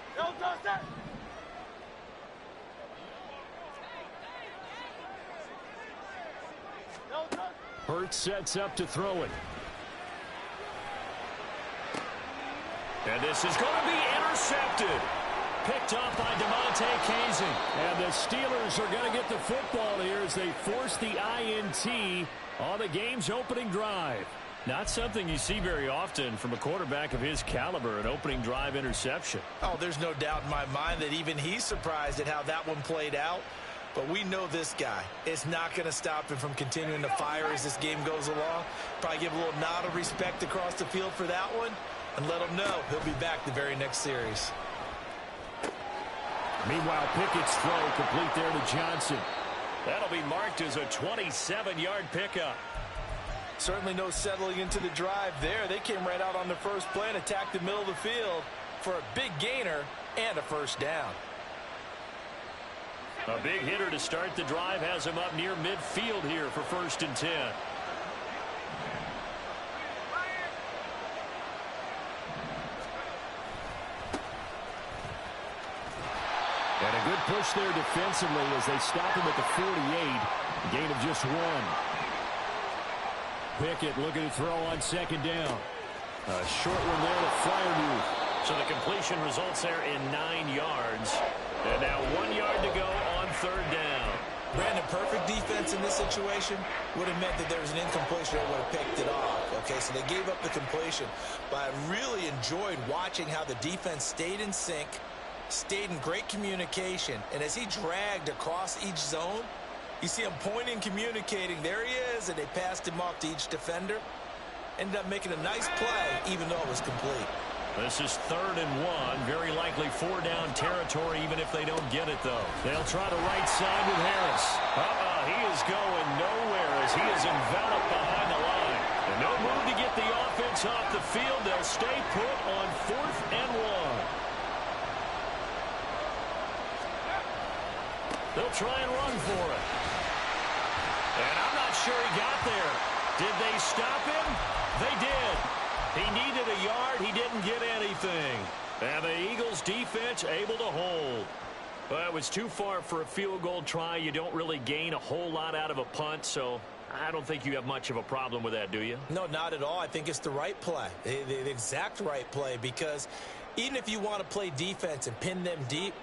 Hurts sets up to throw it. And this is going to be intercepted. Picked up by DeMonte Kazin. And the Steelers are going to get the football here as they force the INT on the game's opening drive. Not something you see very often from a quarterback of his caliber, an opening drive interception. Oh, there's no doubt in my mind that even he's surprised at how that one played out. But we know this guy is not going to stop him from continuing to fire as this game goes along. Probably give a little nod of respect across the field for that one and let him know he'll be back the very next series. Meanwhile, Pickett's throw complete there to Johnson. That'll be marked as a 27-yard pickup. Certainly no settling into the drive there. They came right out on the first play and attacked the middle of the field for a big gainer and a first down. A big hitter to start the drive has him up near midfield here for 1st and 10. And a good push there defensively as they stop him at the 48. Gain of just 1. Pickett looking to throw on 2nd down. A short one there to Freiermuth. So the completion results there in 9 yards. And now 1 yard to go on 3rd down. Brandon, perfect defense in this situation would have meant that there was an incompletion that would have picked it off. Okay, so they gave up the completion. But I really enjoyed watching how the defense stayed in sync, stayed in great communication, and as he dragged across each zone, you see him pointing, communicating. There he is, and they passed him off to each defender. Ended up making a nice play, even though it was complete. This is 3rd and 1. Very likely 4-down territory, even if they don't get it, though. They'll try the right side with Harris. He is going nowhere as he is enveloped behind the line. And no move to get the offense off the field. They'll stay put on 4th and 1. They'll try and run for it. And I'm not sure he got there. Did they stop him? They did. He needed a yard. He didn't get anything. And the Eagles defense able to hold. Well, it was too far for a field goal try. You don't really gain a whole lot out of a punt, so I don't think you have much of a problem with that, do you? No, not at all. I think it's the right play, the exact right play, because even if you want to play defense and pin them deep,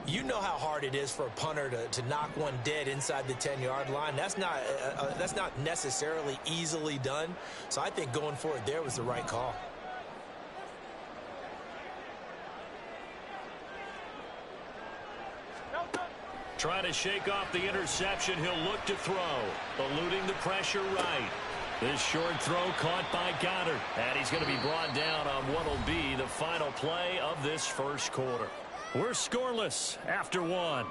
you know how hard it is for a punter to knock one dead inside the 10-yard line. That's not necessarily easily done. So I think going for it there was the right call. Trying to shake off the interception. He'll look to throw. Eluding the pressure right. This short throw caught by Goddard. And he's going to be brought down on what will be the final play of this 1st quarter. We're scoreless after 1.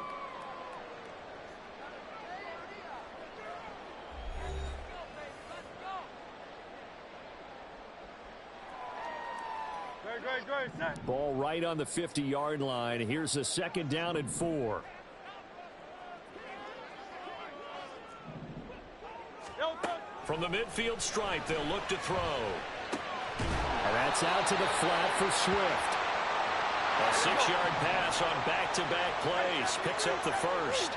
Ball right on the 50-yard line. Here's a 2nd down and 4. From the midfield stripe, they'll look to throw. And that's out to the flat for Swift. A 6-yard pass on back-to-back plays. Picks up the 1st.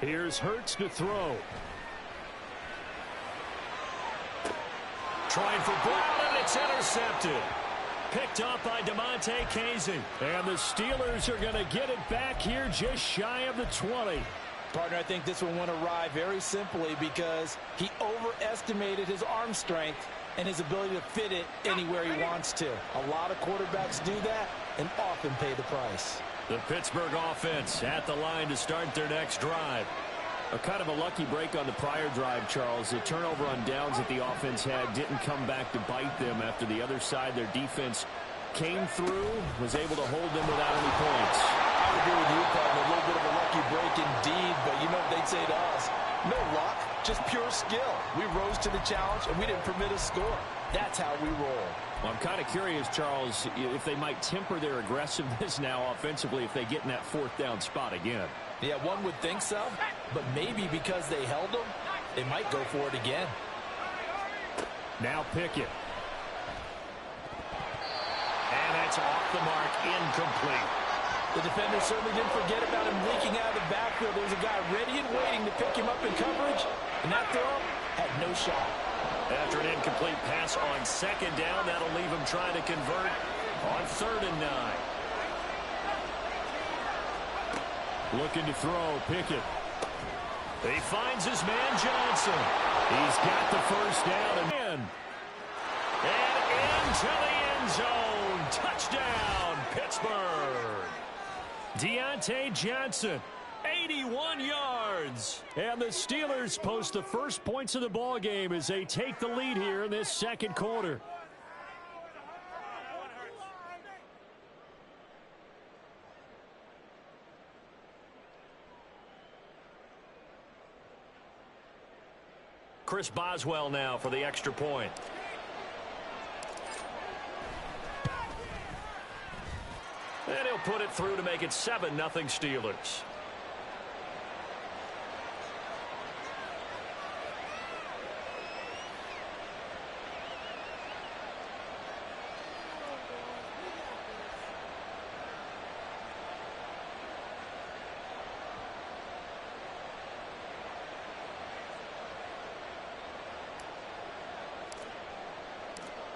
Here's Hurts to throw. Trying for Brown, and it's intercepted. Picked up by DeMonte Casey. And the Steelers are going to get it back here just shy of the 20. Partner, I think this one went awry very simply because he overestimated his arm strength and his ability to fit it anywhere he wants to. A lot of quarterbacks do that and often pay the price. The Pittsburgh offense at the line to start their next drive. A kind of a lucky break on the prior drive, Charles. The turnover on downs that the offense had didn't come back to bite them after the other side. Their defense came through, was able to hold them without any points. I would agree with you, partner. A little bit of a lucky break indeed, but you know what they'd say to us? No luck, just pure skill. We rose to the challenge, and we didn't permit a score. That's how we roll. Well, I'm kind of curious, Charles, if they might temper their aggressiveness now offensively if they get in that 4th down spot again. Yeah, one would think so, but maybe because they held them, they might go for it again. Now Pickett. And that's off the mark, incomplete. The defender certainly didn't forget about him leaking out of the backfield. There was a guy ready and waiting to pick him up in coverage, and that throw had no shot. After an incomplete pass on 2nd down, that'll leave him trying to convert on 3rd and 9. Looking to throw, Pickett. He finds his man Johnson. He's got the 1st down and in. And into the end zone. Touchdown, Pittsburgh. Deontay Johnson, 81 yards. And the Steelers post the first points of the ball game as they take the lead here in this second quarter. Chris Boswell now for the extra point. And he'll put it through to make it 7-0 Steelers.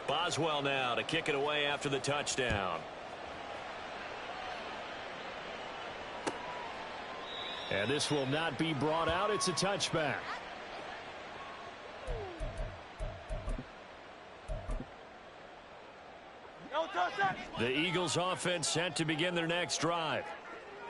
Boswell now to kick it away after the touchdown. And this will not be brought out. It's a touchback. The Eagles offense set to begin their next drive.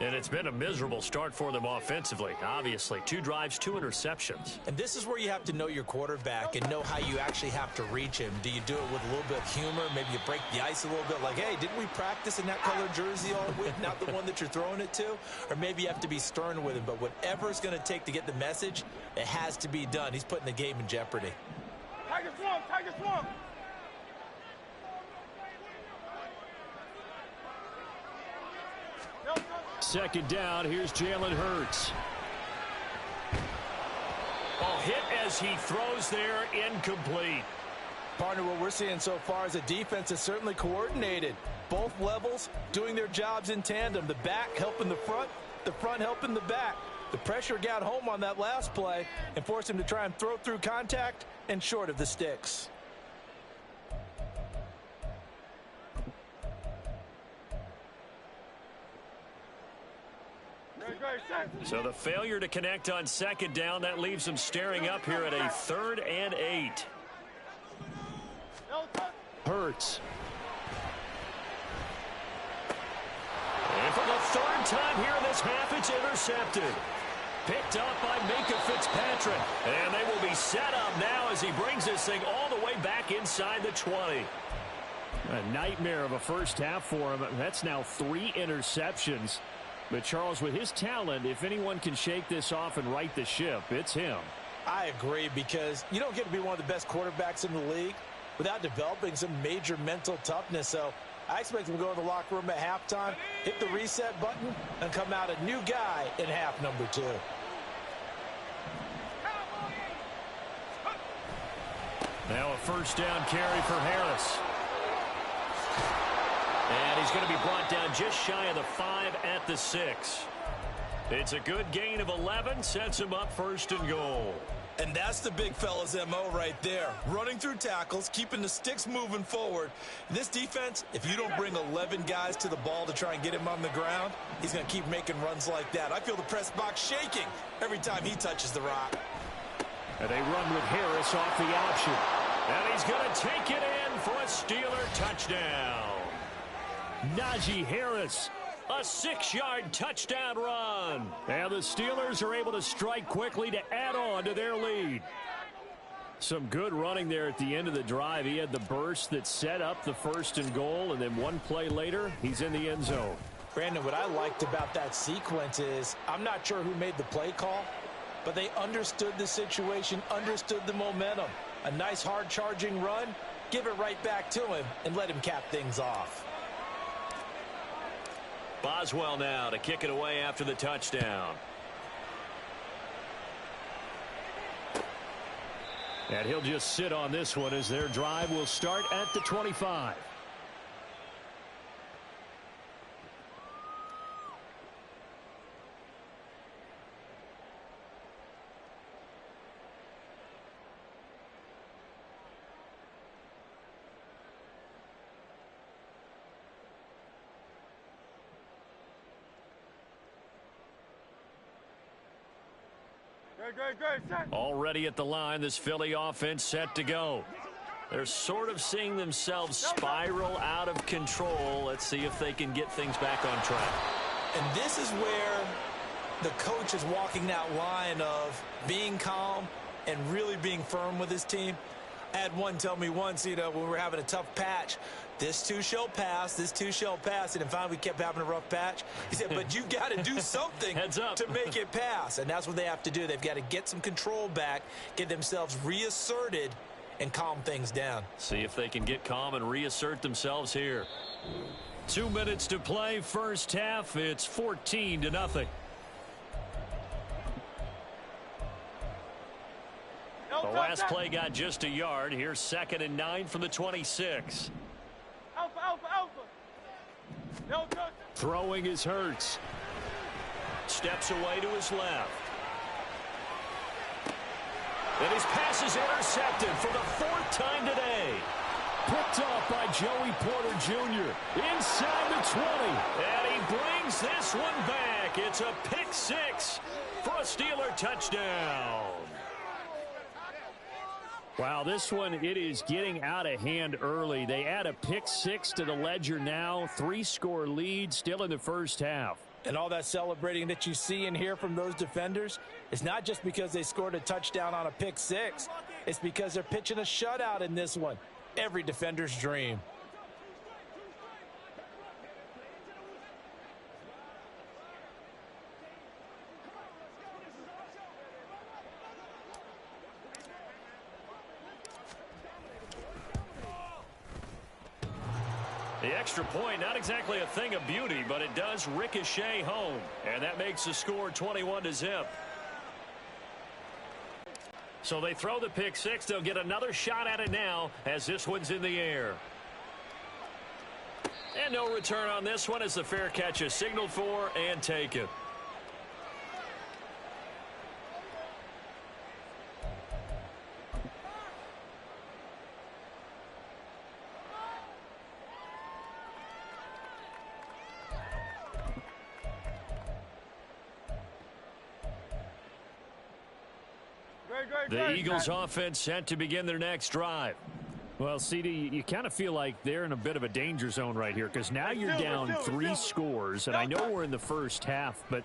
And it's been a miserable start for them offensively. Obviously, 2 drives, 2 interceptions. And this is where you have to know your quarterback and know how you actually have to reach him. Do you do it with a little bit of humor? Maybe you break the ice a little bit like, hey, didn't we practice in that color jersey all week, not the one that you're throwing it to? Or maybe you have to be stern with him. But whatever it's going to take to get the message, it has to be done. He's putting the game in jeopardy. Tiger swamp, Tiger swamp. Second down, here's Jalen Hurts. Oh, hit as he throws there, incomplete. Partner, what we're seeing so far is a defense that's certainly coordinated. Both levels doing their jobs in tandem. The back helping the front helping the back. The pressure got home on that last play and forced him to try and throw through contact and short of the sticks. So the failure to connect on second down, that leaves them staring up here at a 3rd and 8. Hurts. And for the 3rd time here in this half, it's intercepted. Picked up by Minka Fitzpatrick. And they will be set up now as he brings this thing all the way back inside the 20. A nightmare of a first half for him. That's now 3 interceptions. But, Charles, with his talent, if anyone can shake this off and right the ship, it's him. I agree, because you don't get to be one of the best quarterbacks in the league without developing some major mental toughness. So I expect him to go in the locker room at halftime, hit the reset button, and come out a new guy in half number 2. Now a first down carry for Harris. And he's going to be brought down just shy of the 5 at the 6. It's a good gain of 11, sets him up 1st and goal. And that's the big fella's MO right there. Running through tackles, keeping the sticks moving forward. This defense, if you don't bring 11 guys to the ball to try and get him on the ground, he's going to keep making runs like that. I feel the press box shaking every time he touches the rock. And they run with Harris off the option. And he's going to take it in for a Steeler touchdown. Najee Harris, a 6-yard touchdown run. And the Steelers are able to strike quickly to add on to their lead. Some good running there at the end of the drive. He had the burst that set up the 1st and goal, and then one play later, he's in the end zone. Brandon, what I liked about that sequence is I'm not sure who made the play call, but they understood the situation, understood the momentum. A nice hard-charging run, give it right back to him, and let him cap things off. Boswell now to kick it away after the touchdown. And he'll just sit on this one as their drive will start at the 25. Already at the line, this Philly offense set to go. They're sort of seeing themselves spiral out of control. Let's see if they can get things back on track. And this is where the coach is walking that line of being calm and really being firm with his team. I had one tell me once, when we were having a tough patch, this too shall pass, this too shall pass. And then finally we kept having a rough patch. He said, but you got to do something to make it pass. And that's what they have to do. They've got to get some control back, get themselves reasserted, and calm things down. See if they can get calm and reassert themselves here. 2 minutes to play, first half. It's 14-0. The last play got just a yard. Here's 2nd and 9 from the 26. Alpha, alpha, alpha. No touch. Throwing is Hurts. Steps away to his left. And his pass is intercepted for the 4th time today. Picked off by Joey Porter Jr. inside the 20. And he brings this one back. It's a pick 6 for a Steeler touchdown. Wow, this one, it is getting out of hand early. They add a pick 6 to the ledger now. 3-score lead still in the first half. And all that celebrating that you see and hear from those defenders is not just because they scored a touchdown on a pick 6. It's because they're pitching a shutout in this one. Every defender's dream. The extra point, not exactly a thing of beauty, but it does ricochet home. And that makes the score 21-0. So they throw the pick 6. They'll get another shot at it now as this one's in the air. And no return on this one as the fair catch is signaled for and taken. The Eagles offense set to begin their next drive. Well, CD, you kind of feel like they're in a bit of a danger zone right here because now you're down 3 scores, and I know we're in the first half, but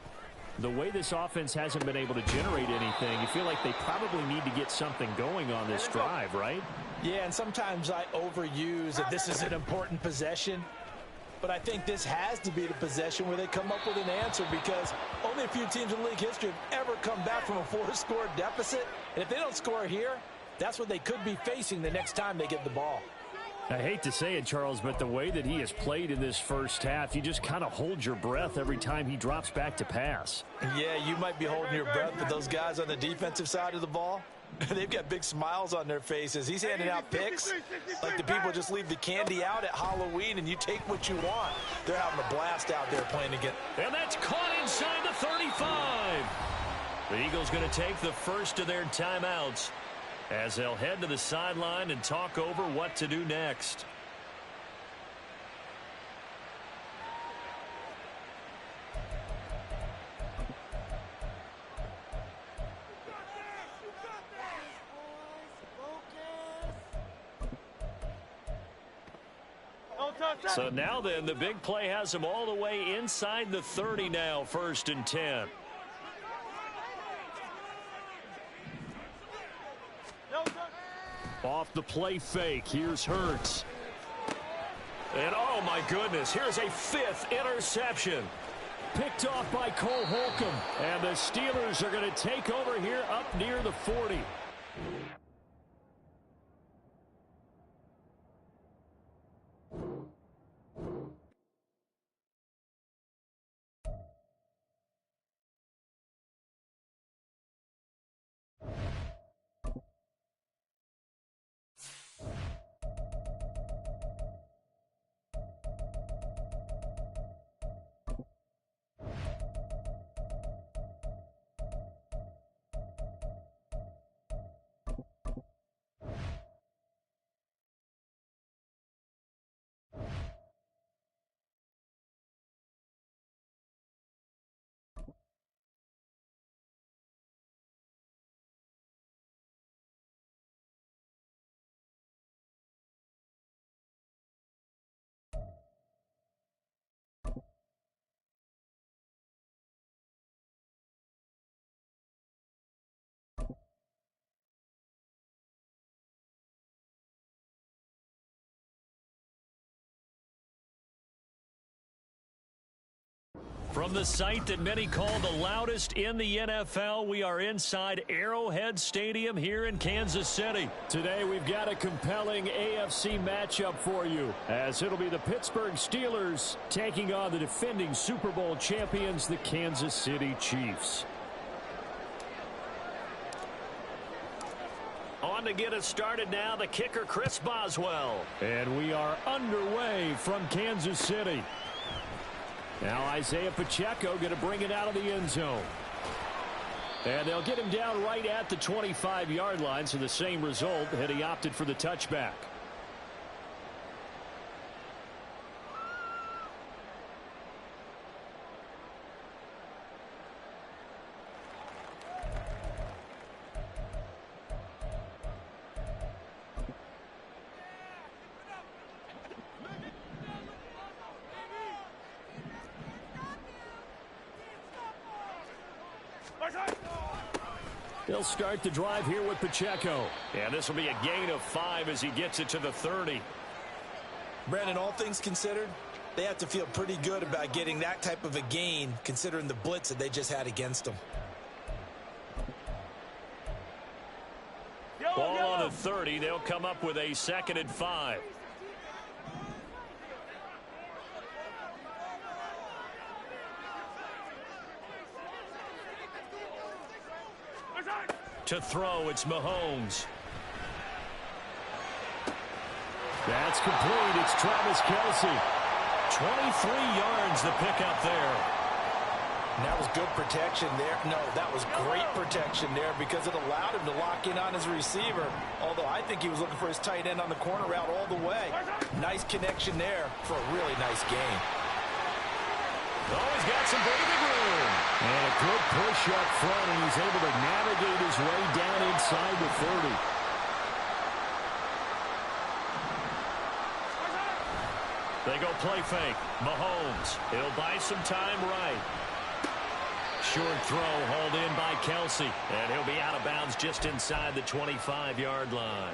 the way this offense hasn't been able to generate anything, you feel like they probably need to get something going on this drive, right? Yeah, and sometimes I overuse that this is an important possession. But I think this has to be the possession where they come up with an answer because only a few teams in league history have ever come back from a 4-score deficit. And if they don't score here, that's what they could be facing the next time they get the ball. I hate to say it, Charles, but the way that he has played in this first half, you just kind of hold your breath every time he drops back to pass. Yeah, you might be holding your breath, but those guys on the defensive side of the ball, they've got big smiles on their faces. He's handing out picks like the people just leave the candy out at Halloween and you take what you want. They're having a blast out there playing again. And that's caught inside the 35. The Eagles going to take the first of their timeouts as they'll head to the sideline and talk over what to do next. So now then, the big play has them all the way inside the 30 now, 1st and 10. Off the play fake, here's Hurts. And oh my goodness, here's a 5th interception. Picked off by Cole Holcomb. And the Steelers are going to take over here up near the 40. From the site that many call the loudest in the NFL, we are inside Arrowhead Stadium here in Kansas City. Today we've got a compelling AFC matchup for you, as it'll be the Pittsburgh Steelers taking on the defending Super Bowl champions, the Kansas City Chiefs. On to get us started now, the kicker, Chris Boswell. And we are underway from Kansas City. Now Isaiah Pacheco going to bring it out of the end zone. And they'll get him down right at the 25-yard line, so the same result had he opted for the touchback. They'll start the drive here with Pacheco. And this will be a gain of 5 as he gets it to the 30. Brandon, all things considered, they have to feel pretty good about getting that type of a gain, considering the blitz that they just had against them. Ball on the 30. They'll come up with a 2nd and 5. To throw, it's Mahomes. That's complete. It's Travis Kelce. 23 yards the pickup there. And that was good protection there. No, that was great protection there because it allowed him to lock in on his receiver. Although I think he was looking for his tight end on the corner route all the way. Nice connection there for a really nice game. Oh, he's got some breathing room. And a good push up front, and he's able to navigate his way down inside the 30. They go play fake. Mahomes. He'll buy some time right. Short throw hauled in by Kelce. And he'll be out of bounds just inside the 25-yard line.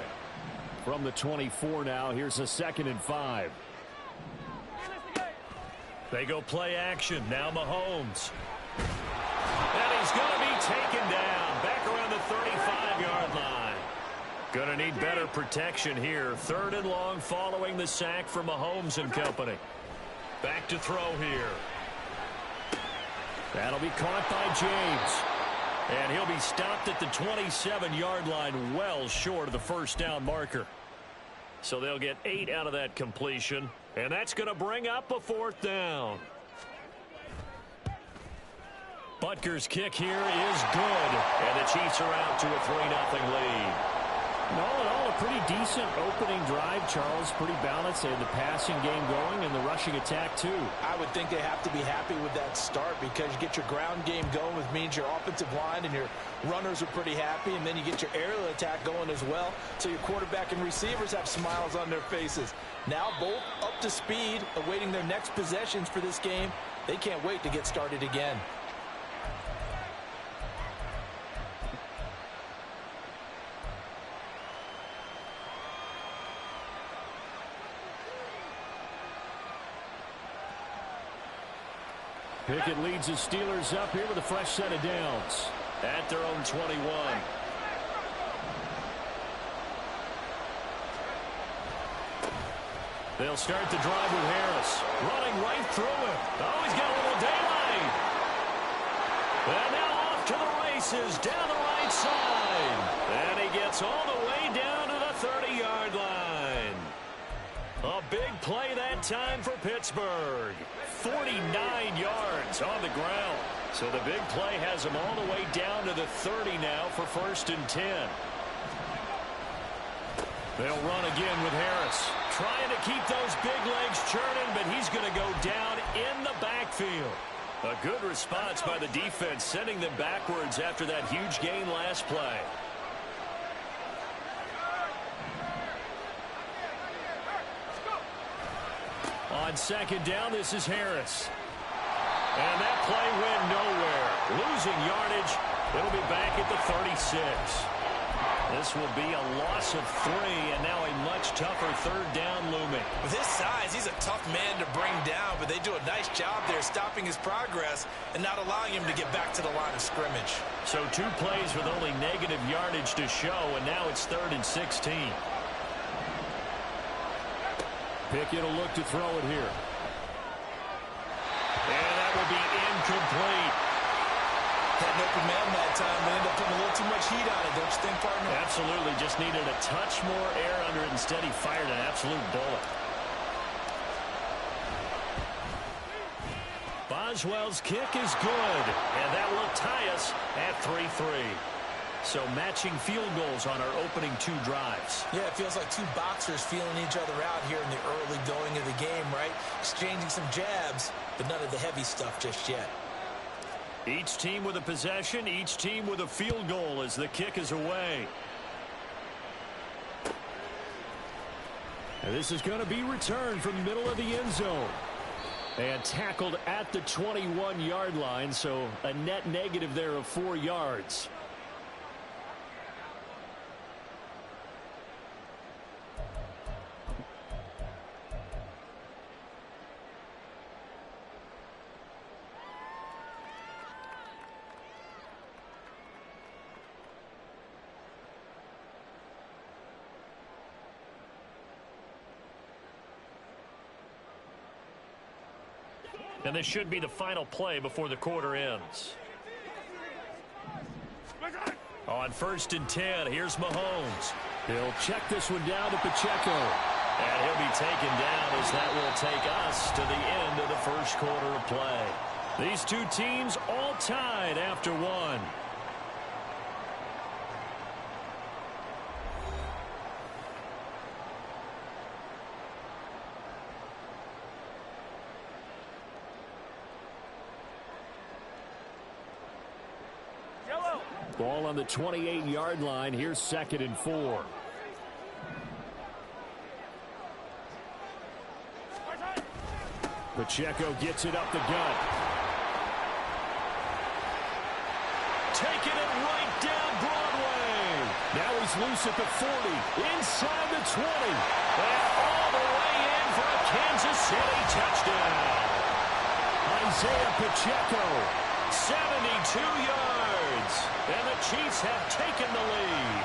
From the 24 now, here's a 2nd and 5. They go play action. Now Mahomes. And he's going to be taken down. Back around the 35-yard line. Going to need better protection here. 3rd and long following the sack from Mahomes and company. Back to throw here. That'll be caught by James. And he'll be stopped at the 27-yard line, well short of the first down marker. So they'll get 8 out of that completion. And that's going to bring up a 4th down. Butker's kick here is good. And the Chiefs are out to a 3-0 lead. All in all, a pretty decent opening drive, Charles. Pretty balanced. They had the passing game going and the rushing attack, too. I would think they have to be happy with that start because you get your ground game going, which means your offensive line and your runners are pretty happy, and then you get your aerial attack going as well. So your quarterback and receivers have smiles on their faces. Now both up to speed, awaiting their next possessions for this game. They can't wait to get started again. Pickett leads the Steelers up here with a fresh set of downs at their own 21. They'll start the drive with Harris. Running right through it. Oh, he's got a little daylight. And now off to the races down the right side. And he gets all the way down to the 30-yard line. A big play that time for Pittsburgh. 49 yards on the ground. So the big play has him all the way down to the 30 now for 1st and 10. They'll run again with Harris. Trying to keep those big legs churning, but he's going to go down in the backfield. A good response by the defense, sending them backwards after that huge gain last play. On 2nd down, this is Harris. And that play went nowhere. Losing yardage. It'll be back at the 36. This will be a loss of 3, and now a much tougher third down looming. With his size, he's a tough man to bring down, but they do a nice job there stopping his progress and not allowing him to get back to the line of scrimmage. So 2 plays with only negative yardage to show, and now it's 3rd and 16. Pickett will look to throw it here. And that will be incomplete. Had an open man that time, but ended up putting a little too much heat on it, don't you think, partner? Absolutely. Just needed a touch more air under it. Instead, he fired an absolute bullet. Boswell's kick is good, and that will tie us at 3-3. So matching field goals on our opening 2 drives. Yeah, it feels like 2 boxers feeling each other out here in the early going of the game, right? Exchanging some jabs, but none of the heavy stuff just yet. Each team with a possession, each team with a field goal as the kick is away. And this is going to be returned from the middle of the end zone. And tackled at the 21-yard line, so a net negative there of 4 yards. And this should be the final play before the quarter ends. On 1st and 10, here's Mahomes. He'll check this one down to Pacheco. And he'll be taken down as that will take us to the end of the first quarter of play. These 2 teams all tied after 1. Ball on the 28-yard line. Here's 2nd and 4. Pacheco gets it up the gut. Taking it right down Broadway. Now he's loose at the 40. Inside the 20. And all the way in for a Kansas City touchdown. Isaiah Pacheco. 72 yards. And the Chiefs have taken the lead.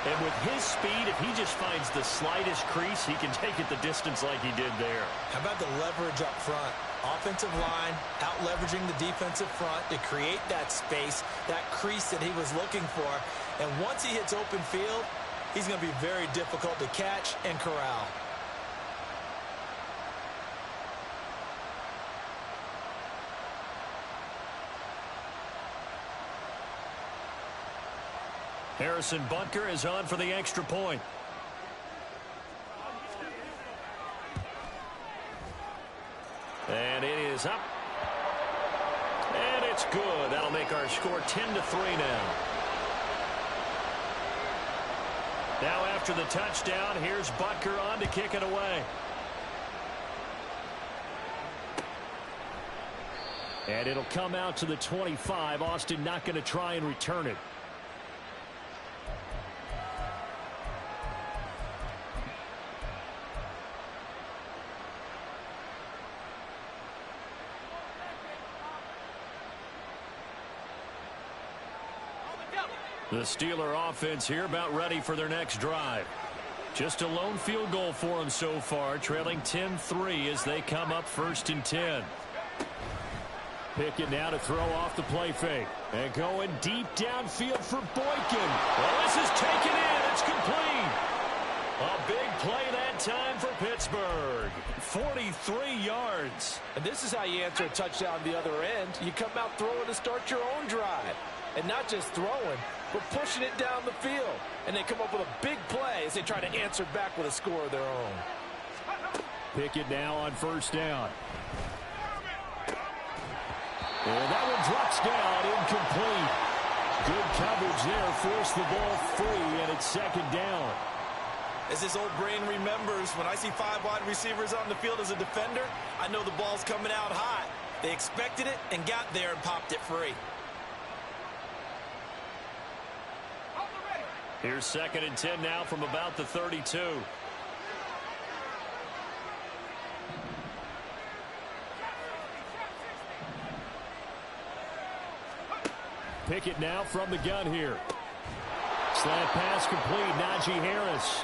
And with his speed, if he just finds the slightest crease, he can take it the distance like he did there. How about the leverage up front? Offensive line out-leveraging the defensive front to create that space, that crease that he was looking for. And once he hits open field, he's going to be very difficult to catch and corral. Harrison Butker is on for the extra point. And it is up. And it's good. That'll make our score 10-3 now. Now after the touchdown, here's Butker on to kick it away. And it'll come out to the 25. Austin not going to try and return it. The Steeler offense here about ready for their next drive. Just a lone field goal for them so far, trailing 10-3 as they come up 1st and 10. Pickett now to throw off the play fake. And going deep downfield for Boykin. Well, this is taken in. It's complete. A big play that time for Pittsburgh. 43 yards. And this is how you answer a touchdown the other end. You come out throwing to start your own drive. And not just throwing, but pushing it down the field. And they come up with a big play as they try to answer back with a score of their own. Pickett now on 1st down. And that one drops down, incomplete. Good coverage there, forced the ball free, and it's 2nd down. As this old brain remembers, when I see 5 wide receivers on the field as a defender, I know the ball's coming out hot. They expected it and got there and popped it free. Here's 2nd and 10 now from about the 32. Pickett now from the gun here. Slant pass complete. Najee Harris.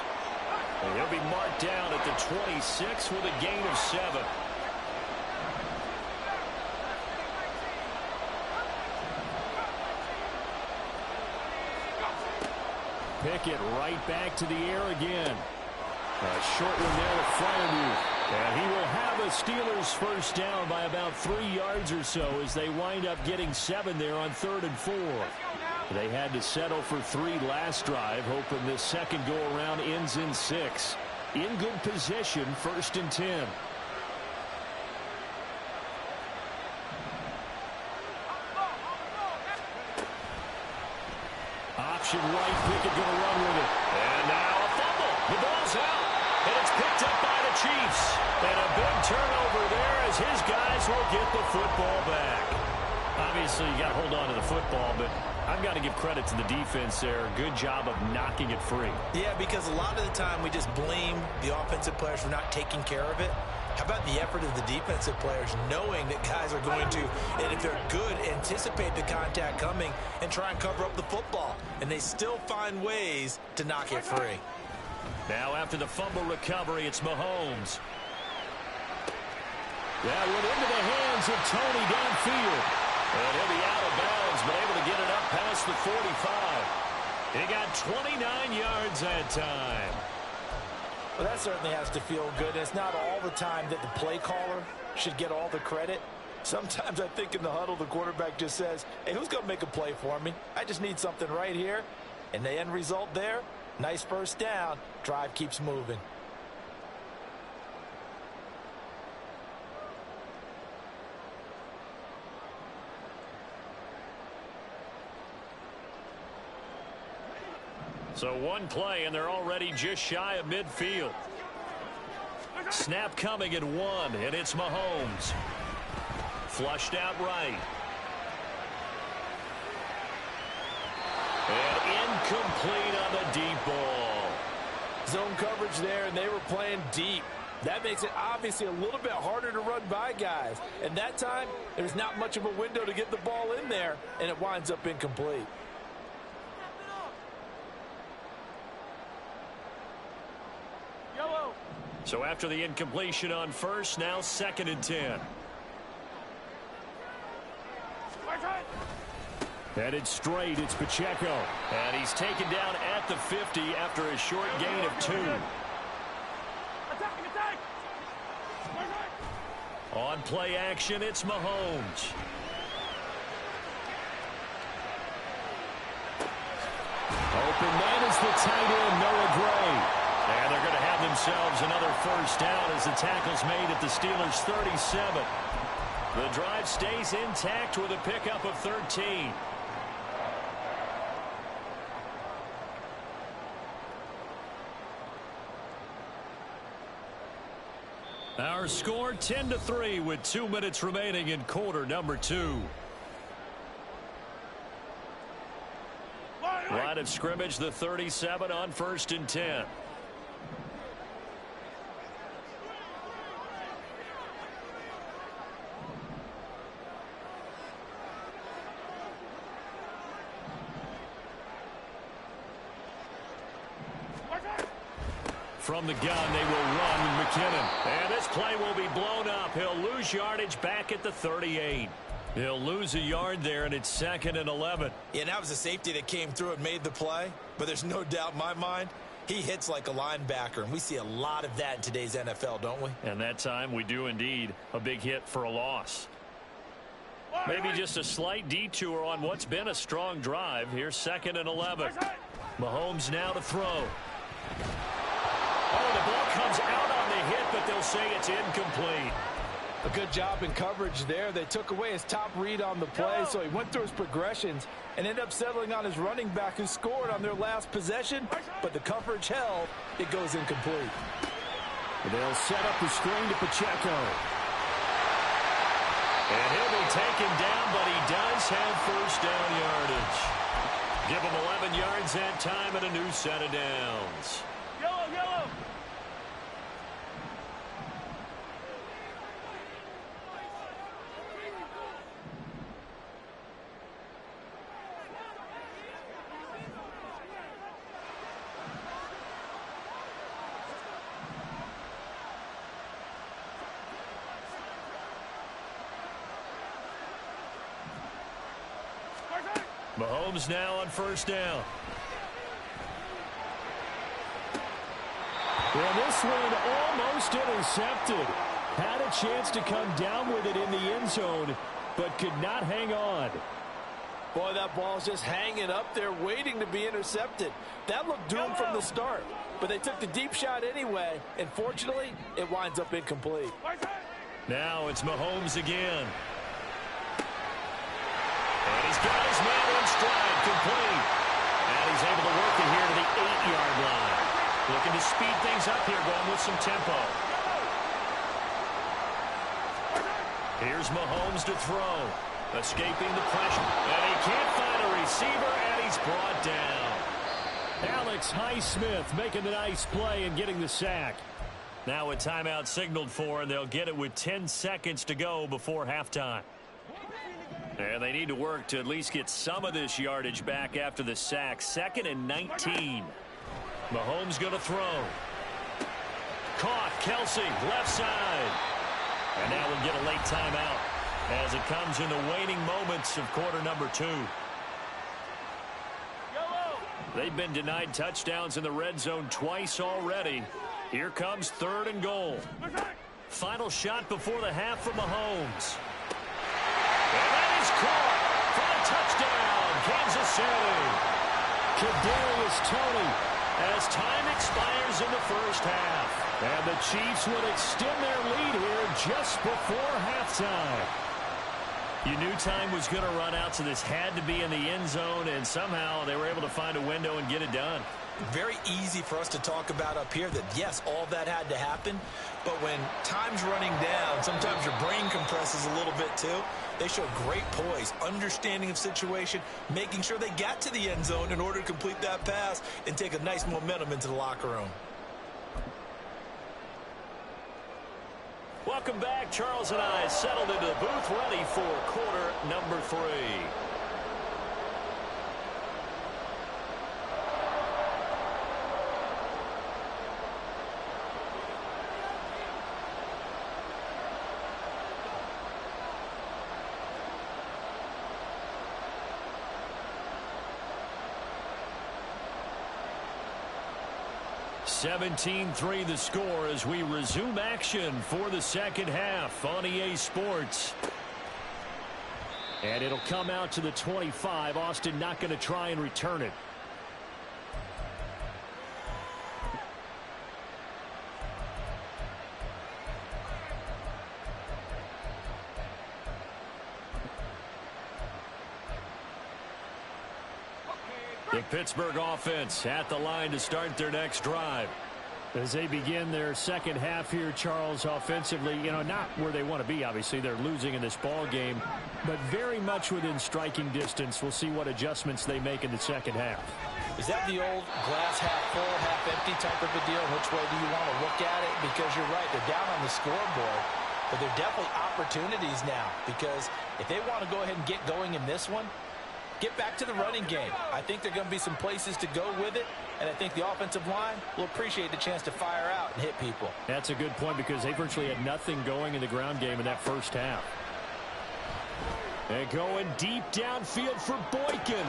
And he'll be marked down at the 26 with a gain of 7. Pickett right back to the air again. A short one there to Freiermuth. And he will have a Steelers first down by about 3 yards or so as they wind up getting 7 there on 3rd and 4. They had to settle for 3 last drive, hoping this second go-around ends in 6. In good position, 1st and 10. Option right, Pickett going to run with it. And now a fumble. The ball's out. And it's picked up by the Chiefs. And a big turnover there as his guys will get the football back. Obviously, you got to hold on to the football, but I've got to give credit to the defense there. Good job of knocking it free. Yeah, because a lot of the time we just blame the offensive players for not taking care of it. How about the effort of the defensive players knowing that guys are going to, and if they're good, anticipate the contact coming and try and cover up the football. And they still find ways to knock it free. Now after the fumble recovery, it's Mahomes. That went into the hands of Tony downfield. And he'll be out of bounds, but able to get it up past the 45. He got 29 yards that time. Well, that certainly has to feel good. It's not all the time that the play caller should get all the credit. Sometimes I think in the huddle, the quarterback just says, hey, who's going to make a play for me? I just need something right here. And the end result there, nice first down. Drive keeps moving. So one play, and they're already just shy of midfield. Snap coming at 1, and it's Mahomes. Flushed out right. And incomplete on the deep ball. Zone coverage there, and they were playing deep. That makes it obviously a little bit harder to run by guys. And that time, there's not much of a window to get the ball in there, and it winds up incomplete. So after the incompletion on first, now 2nd and 10. Headed straight, it's Pacheco. And he's taken down at the 50 after a short gain of 2. On play action, it's Mahomes. Open man is the tight end, Noah Gray. And they're going to have themselves another first down as the tackle's made at the Steelers' 37. The drive stays intact with a pickup of 13. Our score 10-3 with 2 minutes remaining in quarter number 2. Line of scrimmage, the 37 on 1st and 10. From the gun, they will run with McKinnon. And this play will be blown up. He'll lose yardage back at the 38. He'll lose a yard there, and it's 2nd and 11. Yeah, that was a safety that came through and made the play. But there's no doubt in my mind, he hits like a linebacker. And we see a lot of that in today's NFL, don't we? And that time we do indeed. A big hit for a loss. Maybe just a slight detour on what's been a strong drive. Here's 2nd and 11. Mahomes now to throw. Oh, the ball comes out on the hit, but they'll say it's incomplete. A good job in coverage there. They took away his top read on the play, so he went through his progressions and ended up settling on his running back who scored on their last possession, but the coverage held. It goes incomplete. They'll set up the screen to Pacheco. And he'll be taken down, but he does have first down yardage. Give them 11 yards that time and a new set of downs. Yellow, yellow. Mahomes now on first down. Well, this one almost intercepted. Had a chance to come down with it in the end zone, but could not hang on. Boy, that ball's just hanging up there waiting to be intercepted. That looked doomed from the start, but they took the deep shot anyway, and fortunately, it winds up incomplete. Now it's Mahomes again. And he's got his man in stride, complete. And he's able to work it here to the 8-yard line. Looking to speed things up here, going with some tempo. Here's Mahomes to throw. Escaping the pressure. And he can't find a receiver, and he's brought down. Alex Highsmith making the nice play and getting the sack. Now a timeout signaled for, and they'll get it with 10 seconds to go before halftime. And they need to work to at least get some of this yardage back after the sack. 2nd and 19. Mahomes going to throw. Caught. Kelsey, left side. And now we'll get a late timeout as it comes in the waning moments of quarter number 2. They've been denied touchdowns in the red zone twice already. Here comes 3rd and goal. Final shot before the half for Mahomes. And that is caught for a touchdown, Kansas City. Kadarius Toney as time expires in the first half. And the Chiefs would extend their lead here just before halftime. You knew time was going to run out, so this had to be in the end zone, and somehow they were able to find a window and get it done. Very easy for us to talk about up here that, yes, all that had to happen, but when time's running down, sometimes your brain compresses a little bit too. They showed great poise, understanding of situation, making sure they got to the end zone in order to complete that pass and take a nice momentum into the locker room. Welcome back. Charles and I settled into the booth, ready for quarter number 3. (17-3) the score as we resume action for the second half on EA Sports. And it'll come out to the 25. Austin not going to try and return it. The Pittsburgh offense at the line to start their next drive. As they begin their second half here, Charles, offensively, not where they want to be, obviously. They're losing in this ball game, but very much within striking distance. We'll see what adjustments they make in the second half. Is that the old glass half full, half empty type of a deal? Which way do you want to look at it? Because you're right, they're down on the scoreboard, but they're definitely opportunities now, because if they want to go ahead and get going in this one, get back to the running game. I think there are going to be some places to go with it, and I think the offensive line will appreciate the chance to fire out and hit people. That's a good point because they virtually had nothing going in the ground game in that first half. And going deep downfield for Boykin.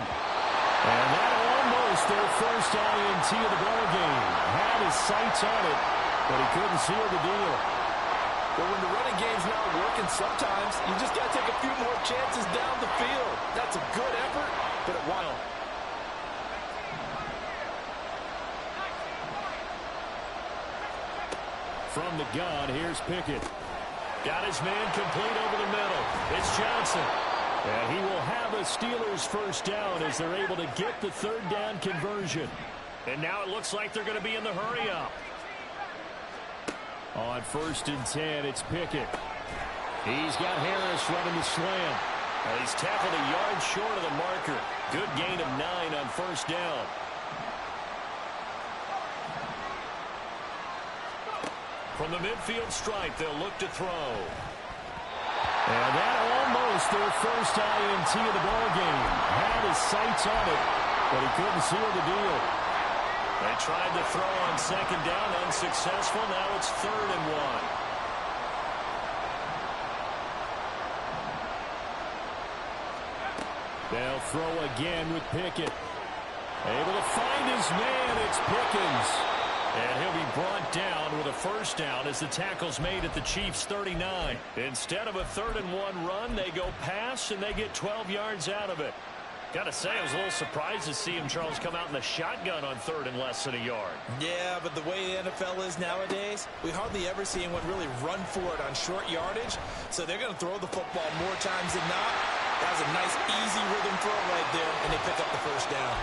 And that almost their first INT of the ball game. Had his sights on it, but he couldn't seal the deal. But when the running game's not working, sometimes you just got to take a few more chances down the field. That's a good effort, but it won't. From the gun, here's Pickett. Got his man complete over the middle. It's Johnson. And he will have a Steelers first down as they're able to get the third down conversion. And now it looks like they're going to be in the hurry up. On 1st and 10, it's Pickett. He's got Harris running the slam. Well, he's tackled a yard short of the marker. Good gain of 9 on first down. From the midfield stripe, they'll look to throw. And that almost their first INT of the ball game. Had his sights on it, but he couldn't seal the deal. They tried to throw on second down, unsuccessful. Now it's 3rd and 1. They'll throw again with Pickett. Able to find his man. It's Pickens. And he'll be brought down with a first down as the tackle's made at the Chiefs' 39. Instead of a 3rd and 1 run, they go pass, and they get 12 yards out of it. Got to say, I was a little surprised to see him, Charles, come out in the shotgun on 3rd and less than a yard. Yeah, but the way the NFL is nowadays, we hardly ever see anyone really run for it on short yardage. So they're going to throw the football more times than not. That was a nice, easy rhythm throw right there, and they pick up the first down.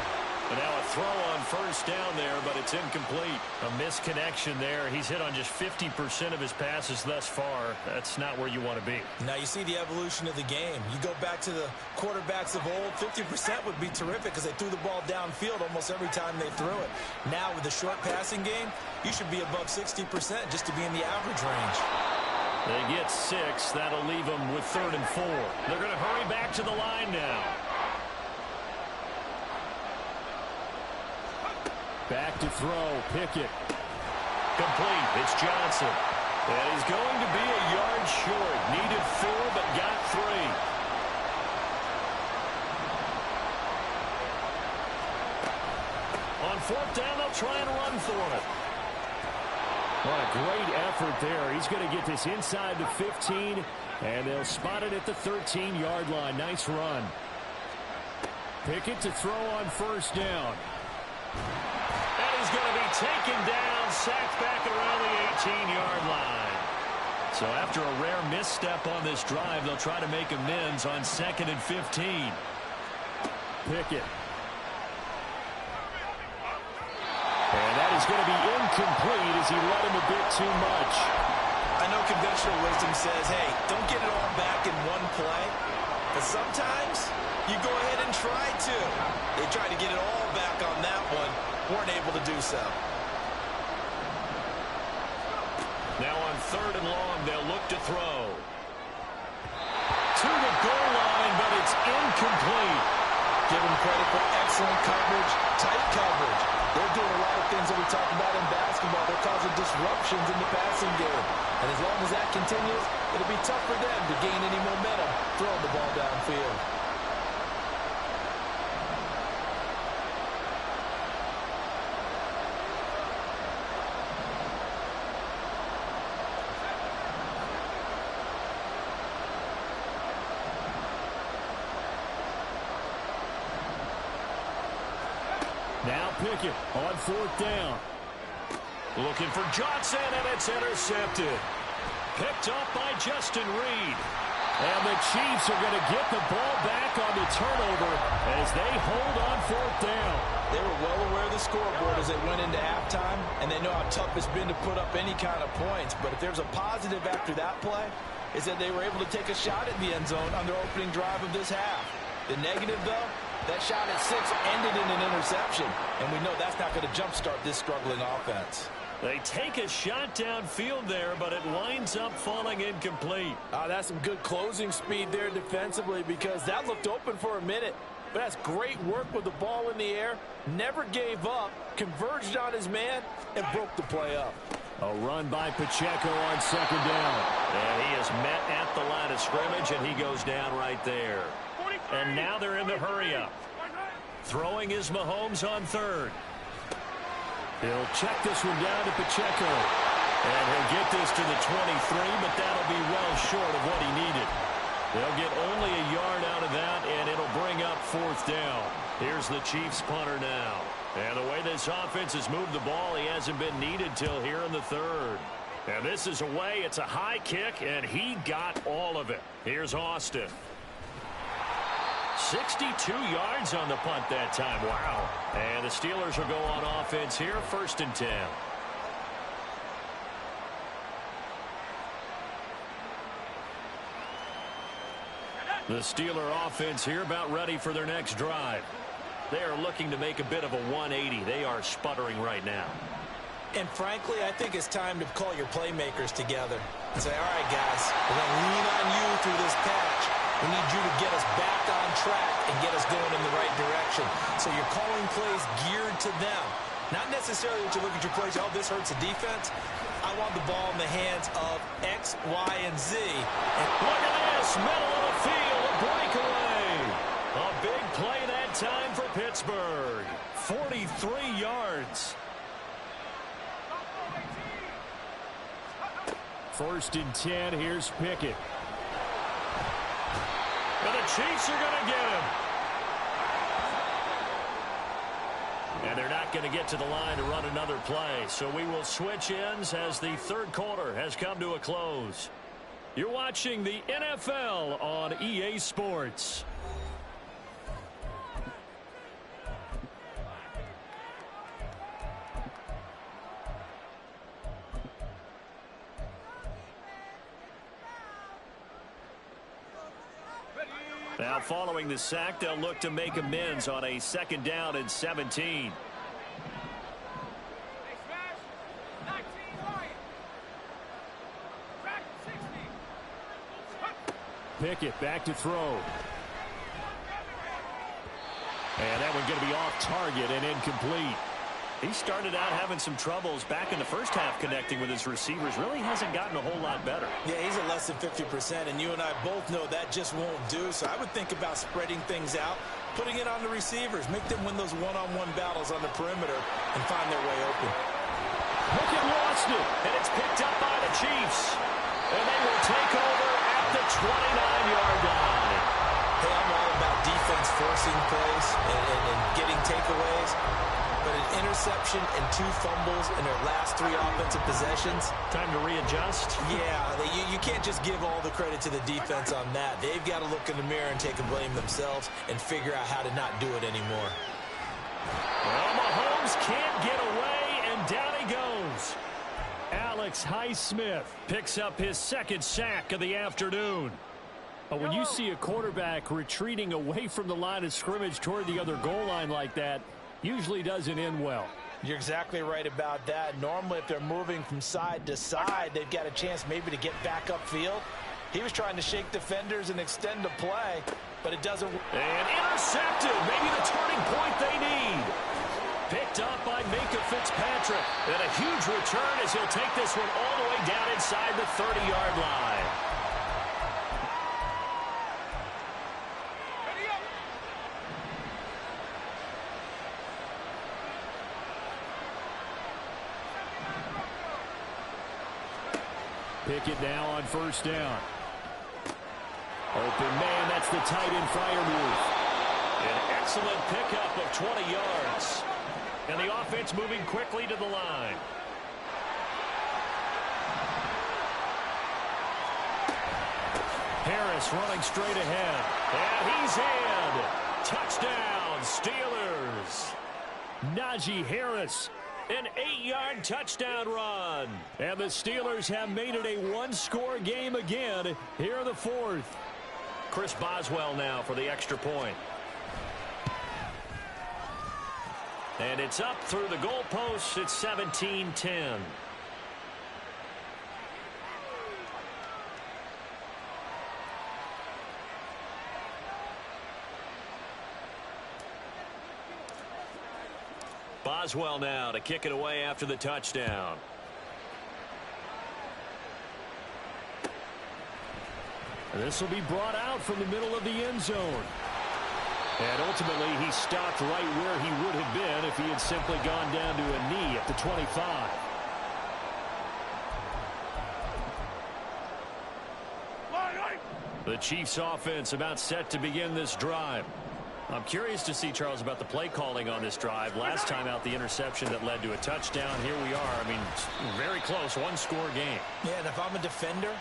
And now a throw on first down there, but it's incomplete. A misconnection there. He's hit on just 50% of his passes thus far. That's not where you want to be. Now you see the evolution of the game. You go back to the quarterbacks of old, 50% would be terrific because they threw the ball downfield almost every time they threw it. Now with the short passing game, you should be above 60% just to be in the average range. They get 6. That'll leave them with 3rd and 4. They're going to hurry back to the line now. Back to throw. Pickett. Complete. It's Johnson. And he's going to be a yard short. Needed 4, but got 3. On 4th down, they'll try and run for it. What a great effort there. He's going to get this inside the 15, and they'll spot it at the 13-yard line. Nice run. Pickett to throw on first down. And he's going to be taken down, sacked back around the 18-yard line. So after a rare misstep on this drive, they'll try to make amends on 2nd and 15. Pickett. And that is going to be incomplete as he let him a bit too much. I know conventional wisdom says, hey, don't get it all back in one play. But sometimes you go ahead and try to. They tried to get it all back on that one. Weren't able to do so. Now on 3rd and long, they'll look to throw. To the goal line, but it's incomplete. Give them credit for excellent coverage, tight coverage. They're doing a lot of things that we talk about in basketball. They're causing disruptions in the passing game. And as long as that continues, it'll be tough for them to gain any momentum throwing the ball downfield. Now Pickett on 4th down. Looking for Johnson, and it's intercepted. Picked up by Justin Reed. And the Chiefs are going to get the ball back on the turnover as they hold on 4th down. They were well aware of the scoreboard as they went into halftime, and they know how tough it's been to put up any kind of points. But if there's a positive after that play, is that they were able to take a shot at the end zone on their opening drive of this half. The negative, though, that shot at 6 ended in an interception, and we know that's not going to jumpstart this struggling offense. They take a shot downfield there, but it winds up falling incomplete. That's some good closing speed there defensively because that looked open for a minute. But that's great work with the ball in the air. Never gave up, converged on his man, and broke the play up. A run by Pacheco on 2nd down. And he is met at the line of scrimmage, and he goes down right there. And now they're in the hurry-up. Throwing is Mahomes on 3rd. He'll check this one down to Pacheco. And he'll get this to the 23, but that'll be well short of what he needed. They'll get only a yard out of that, and it'll bring up 4th down. Here's the Chiefs punter now. And the way this offense has moved the ball, he hasn't been needed till here in the 3rd. And this is away. It's a high kick, and he got all of it. Here's Austin. 62 yards on the punt that time. Wow. And the Steelers will go on offense here, 1st and 10. The Steeler offense here about ready for their next drive. They are looking to make a bit of a 180. They are sputtering right now. And frankly, I think it's time to call your playmakers together and say, all right, guys, we're going to lean on you through this patch. We need you to get us back on track and get us going in the right direction. So you're calling plays geared to them. Not necessarily that you look at your plays, oh, this hurts the defense. I want the ball in the hands of X, Y, and Z. And look at this, middle of the field, a breakaway. A big play that time for Pittsburgh. 43 yards. First and 10, here's Pickett. And the Chiefs are going to get him. And they're not going to get to the line to run another play. So we will switch ends as the third quarter has come to a close. You're watching the NFL on EA Sports. Now following the sack, they'll look to make amends on a 2nd down and 17. Pickett back to throw. And that one going to be off target and incomplete. He started out having some troubles back in the first half connecting with his receivers. Really hasn't gotten a whole lot better. Yeah, he's at less than 50%, and you and I both know that just won't do. So I would think about spreading things out, putting it on the receivers, make them win those one-on-one battles on the perimeter and find their way open. Pickett lost it, and it's picked up by the Chiefs. And they will take over at the 29-yard line. Hey, I'm all about defense forcing plays and getting takeaways. But an interception and 2 fumbles in their last 3 offensive possessions. Time to readjust? Yeah, you can't just give all the credit to the defense on that. They've got to look in the mirror and take a blame themselves and figure out how to not do it anymore. Well, Mahomes can't get away, and down he goes. Alex Highsmith picks up his 2nd sack of the afternoon. But when you see a quarterback retreating away from the line of scrimmage toward the other goal line like that, usually doesn't end well. You're exactly right about that. Normally, if they're moving from side to side, they've got a chance maybe to get back upfield. He was trying to shake defenders and extend the play, but it doesn't. And intercepted. Maybe the turning point they need. Picked up by Minka Fitzpatrick. And a huge return as he'll take this one all the way down inside the 30-yard line. Pickett now on 1st down. Open man, that's the tight end Freiermuth. An excellent pickup of 20 yards. And the offense moving quickly to the line. Harris running straight ahead. And he's in. Touchdown, Steelers. Najee Harris. An 8-yard touchdown run. And the Steelers have made it a 1-score game again here in the 4th. Chris Boswell now for the extra point. And it's up through the goalposts. It's 17-10. Boswell now to kick it away after the touchdown. And this will be brought out from the middle of the end zone. And ultimately, he stopped right where he would have been if he had simply gone down to a knee at the 25. The Chiefs offense about set to begin this drive. I'm curious to see, Charles, about the play calling on this drive. Last time out, the interception that led to a touchdown. Here we are. I mean, very close, 1-score game. Yeah, and if I'm a defender,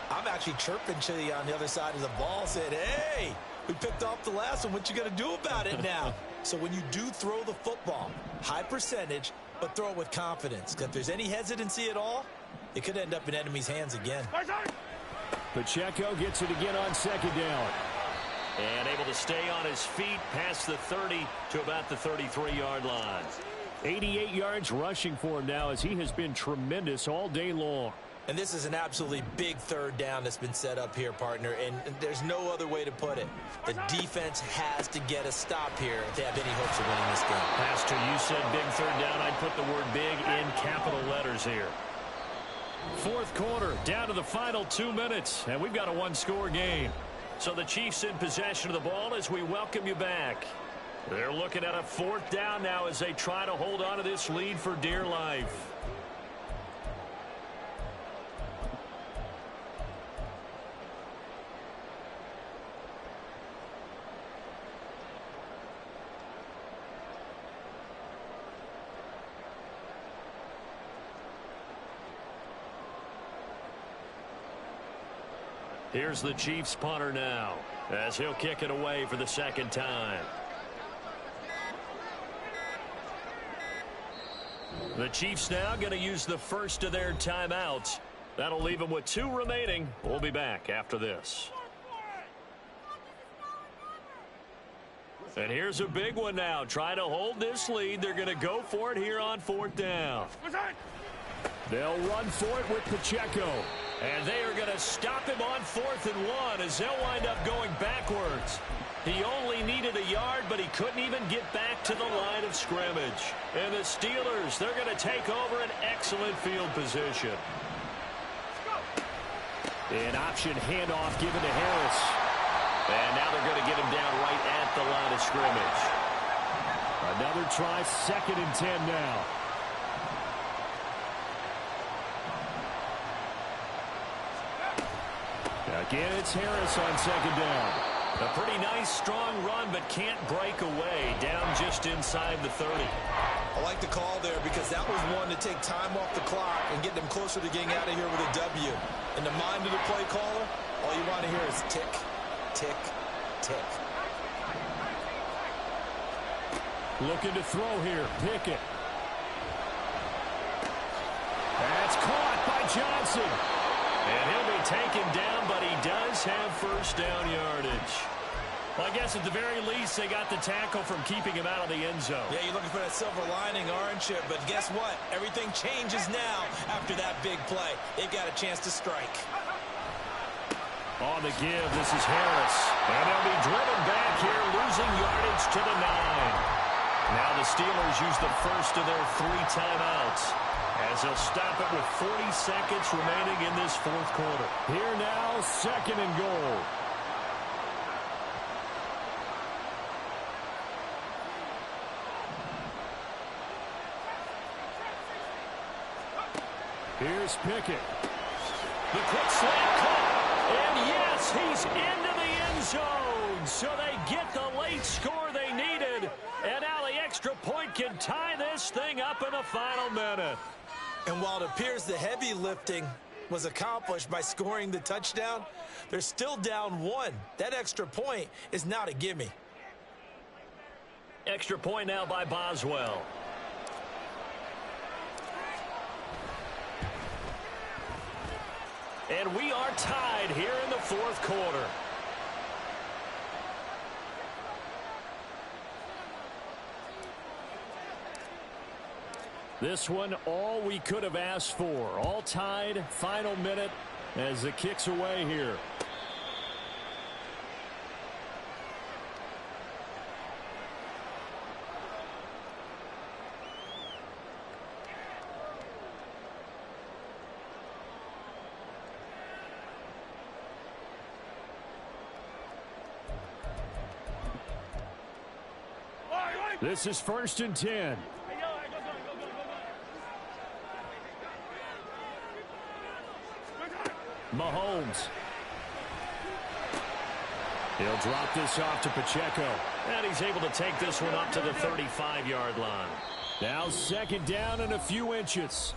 I'm actually chirping to you on the other side of the ball, saying, hey, we picked off the last one. What you going to do about it now? So when you do throw the football, high percentage, but throw it with confidence. Because if there's any hesitancy at all, it could end up in enemy's hands again. Pacheco gets it again on 2nd down. And able to stay on his feet past the 30 to about the 33-yard line. 88 yards rushing for him now as he has been tremendous all day long. And this is an absolutely big third down that's been set up here, partner, and there's no other way to put it. The defense has to get a stop here if they have any hopes of winning this game. Pastor, you said big third down. I'd put the word big in capital letters here. Fourth quarter, down to the final 2 minutes, and we've got a one-score game. So the Chiefs in possession of the ball as we welcome you back. They're looking at a fourth down now as they try to hold on to this lead for dear life. Here's the Chiefs punter now as he'll kick it away for the second time. The Chiefs now going to use the first of their timeouts. That'll leave them with 2 remaining. We'll be back after this. And here's a big one now. Trying to hold this lead. They're going to go for it here on fourth down. They'll run for it with Pacheco. And they are going to stop him on 4th and 1 as they'll wind up going backwards. He only needed a yard, but he couldn't even get back to the line of scrimmage. And the Steelers, they're going to take over an excellent field position. An option handoff given to Harris. And now they're going to get him down right at the line of scrimmage. Another try, 2nd and 10 now. Again, it's Harris on 2nd down. A pretty nice, strong run, but can't break away. Down just inside the 30. I like the call there because that was one to take time off the clock and get them closer to getting out of here with a W. In the mind of the play caller, all you want to hear is tick, tick, tick. Looking to throw here. Pickett. That's caught by Johnson. And he'll be taken down, but he does have first down yardage. Well, I guess at the very least, they got the tackle from keeping him out of the end zone. Yeah, you're looking for that silver lining, aren't you? But guess what? Everything changes now after that big play. They've got a chance to strike. On the give, this is Harris. And they'll be driven back here, losing yardage to the 9. Now the Steelers use the first of their 3 timeouts, as they'll stop it with 40 seconds remaining in this fourth quarter. Here now, 2nd and goal. Here's Pickett. The quick slant caught. And yes, he's into the end zone. So they get the late score they needed. And now the extra point can tie this thing up in the final minute. And while it appears the heavy lifting was accomplished by scoring the touchdown, they're still down 1. That extra point is not a gimme. Extra point now by Boswell. And we are tied here in the fourth quarter. This one, all we could have asked for. All tied, final minute as the kick's away here. This is 1st and 10. Mahomes. He'll drop this off to Pacheco. And he's able to take this one up to the 35-yard line. Now 2nd down and a few inches.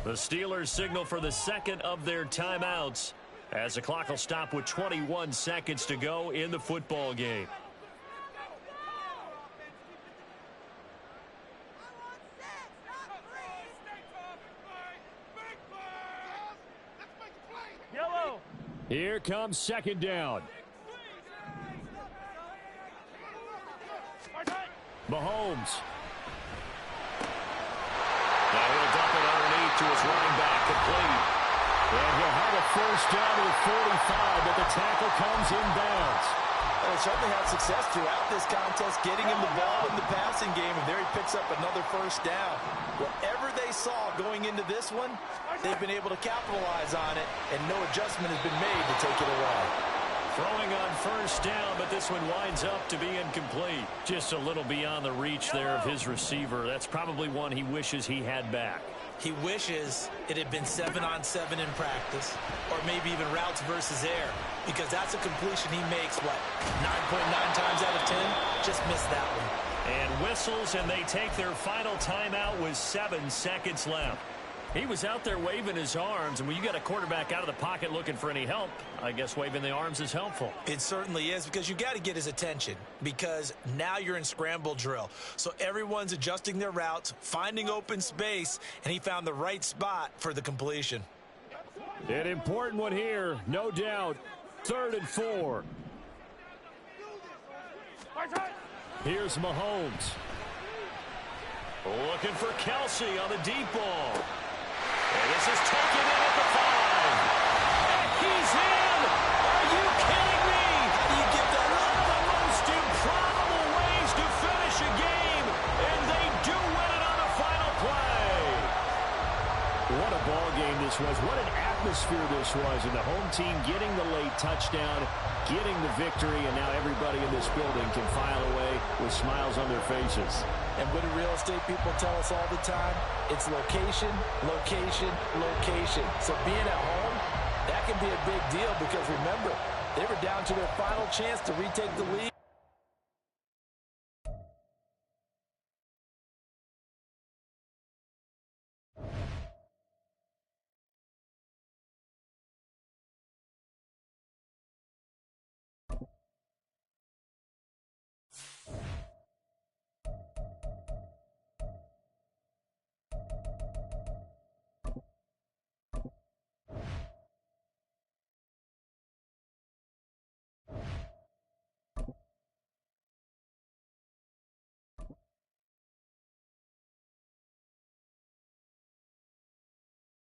The Steelers signal for the 2nd of their timeouts as the clock will stop with 21 seconds to go in the football game. Yellow. Here comes 2nd down. Mahomes. Now he'll dump it underneath to his running back, complete. And he'll have a first down to the 45, but the tackle comes inbounds. Well, he certainly had success throughout this contest, getting him the ball in the passing game, and there he picks up another first down. Whatever they saw going into this one, they've been able to capitalize on it, and no adjustment has been made to take it away. Throwing on first down, but this one winds up to be incomplete. Just a little beyond the reach there of his receiver. That's probably one he wishes he had back. He wishes it had been 7-on-7 in practice, or maybe even routes versus air, because that's a completion he makes, 9.9 times out of 10? Just missed that one. And whistles, and they take their final timeout with 7 seconds left. He was out there waving his arms, and when you got a quarterback out of the pocket looking for any help, I guess waving the arms is helpful. It certainly is, because you got to get his attention, because now you're in scramble drill. So everyone's adjusting their routes, finding open space, and he found the right spot for the completion. An important one here, no doubt. 3rd and 4. Here's Mahomes. Looking for Kelsey on the deep ball. And this is taken in at the 5. And he's in! Are you kidding me? How do you get that One of the most improbable ways to finish a game, and they do win it on the final play. What a ball game this was. What an atmosphere this was. And the home team getting the late touchdown, getting the victory, and now everybody in this building can file away with smiles on their faces. And what do real estate people tell us all the time? It's location, location, location. So being at home, that can be a big deal because remember, they were down to their final chance to retake the lead.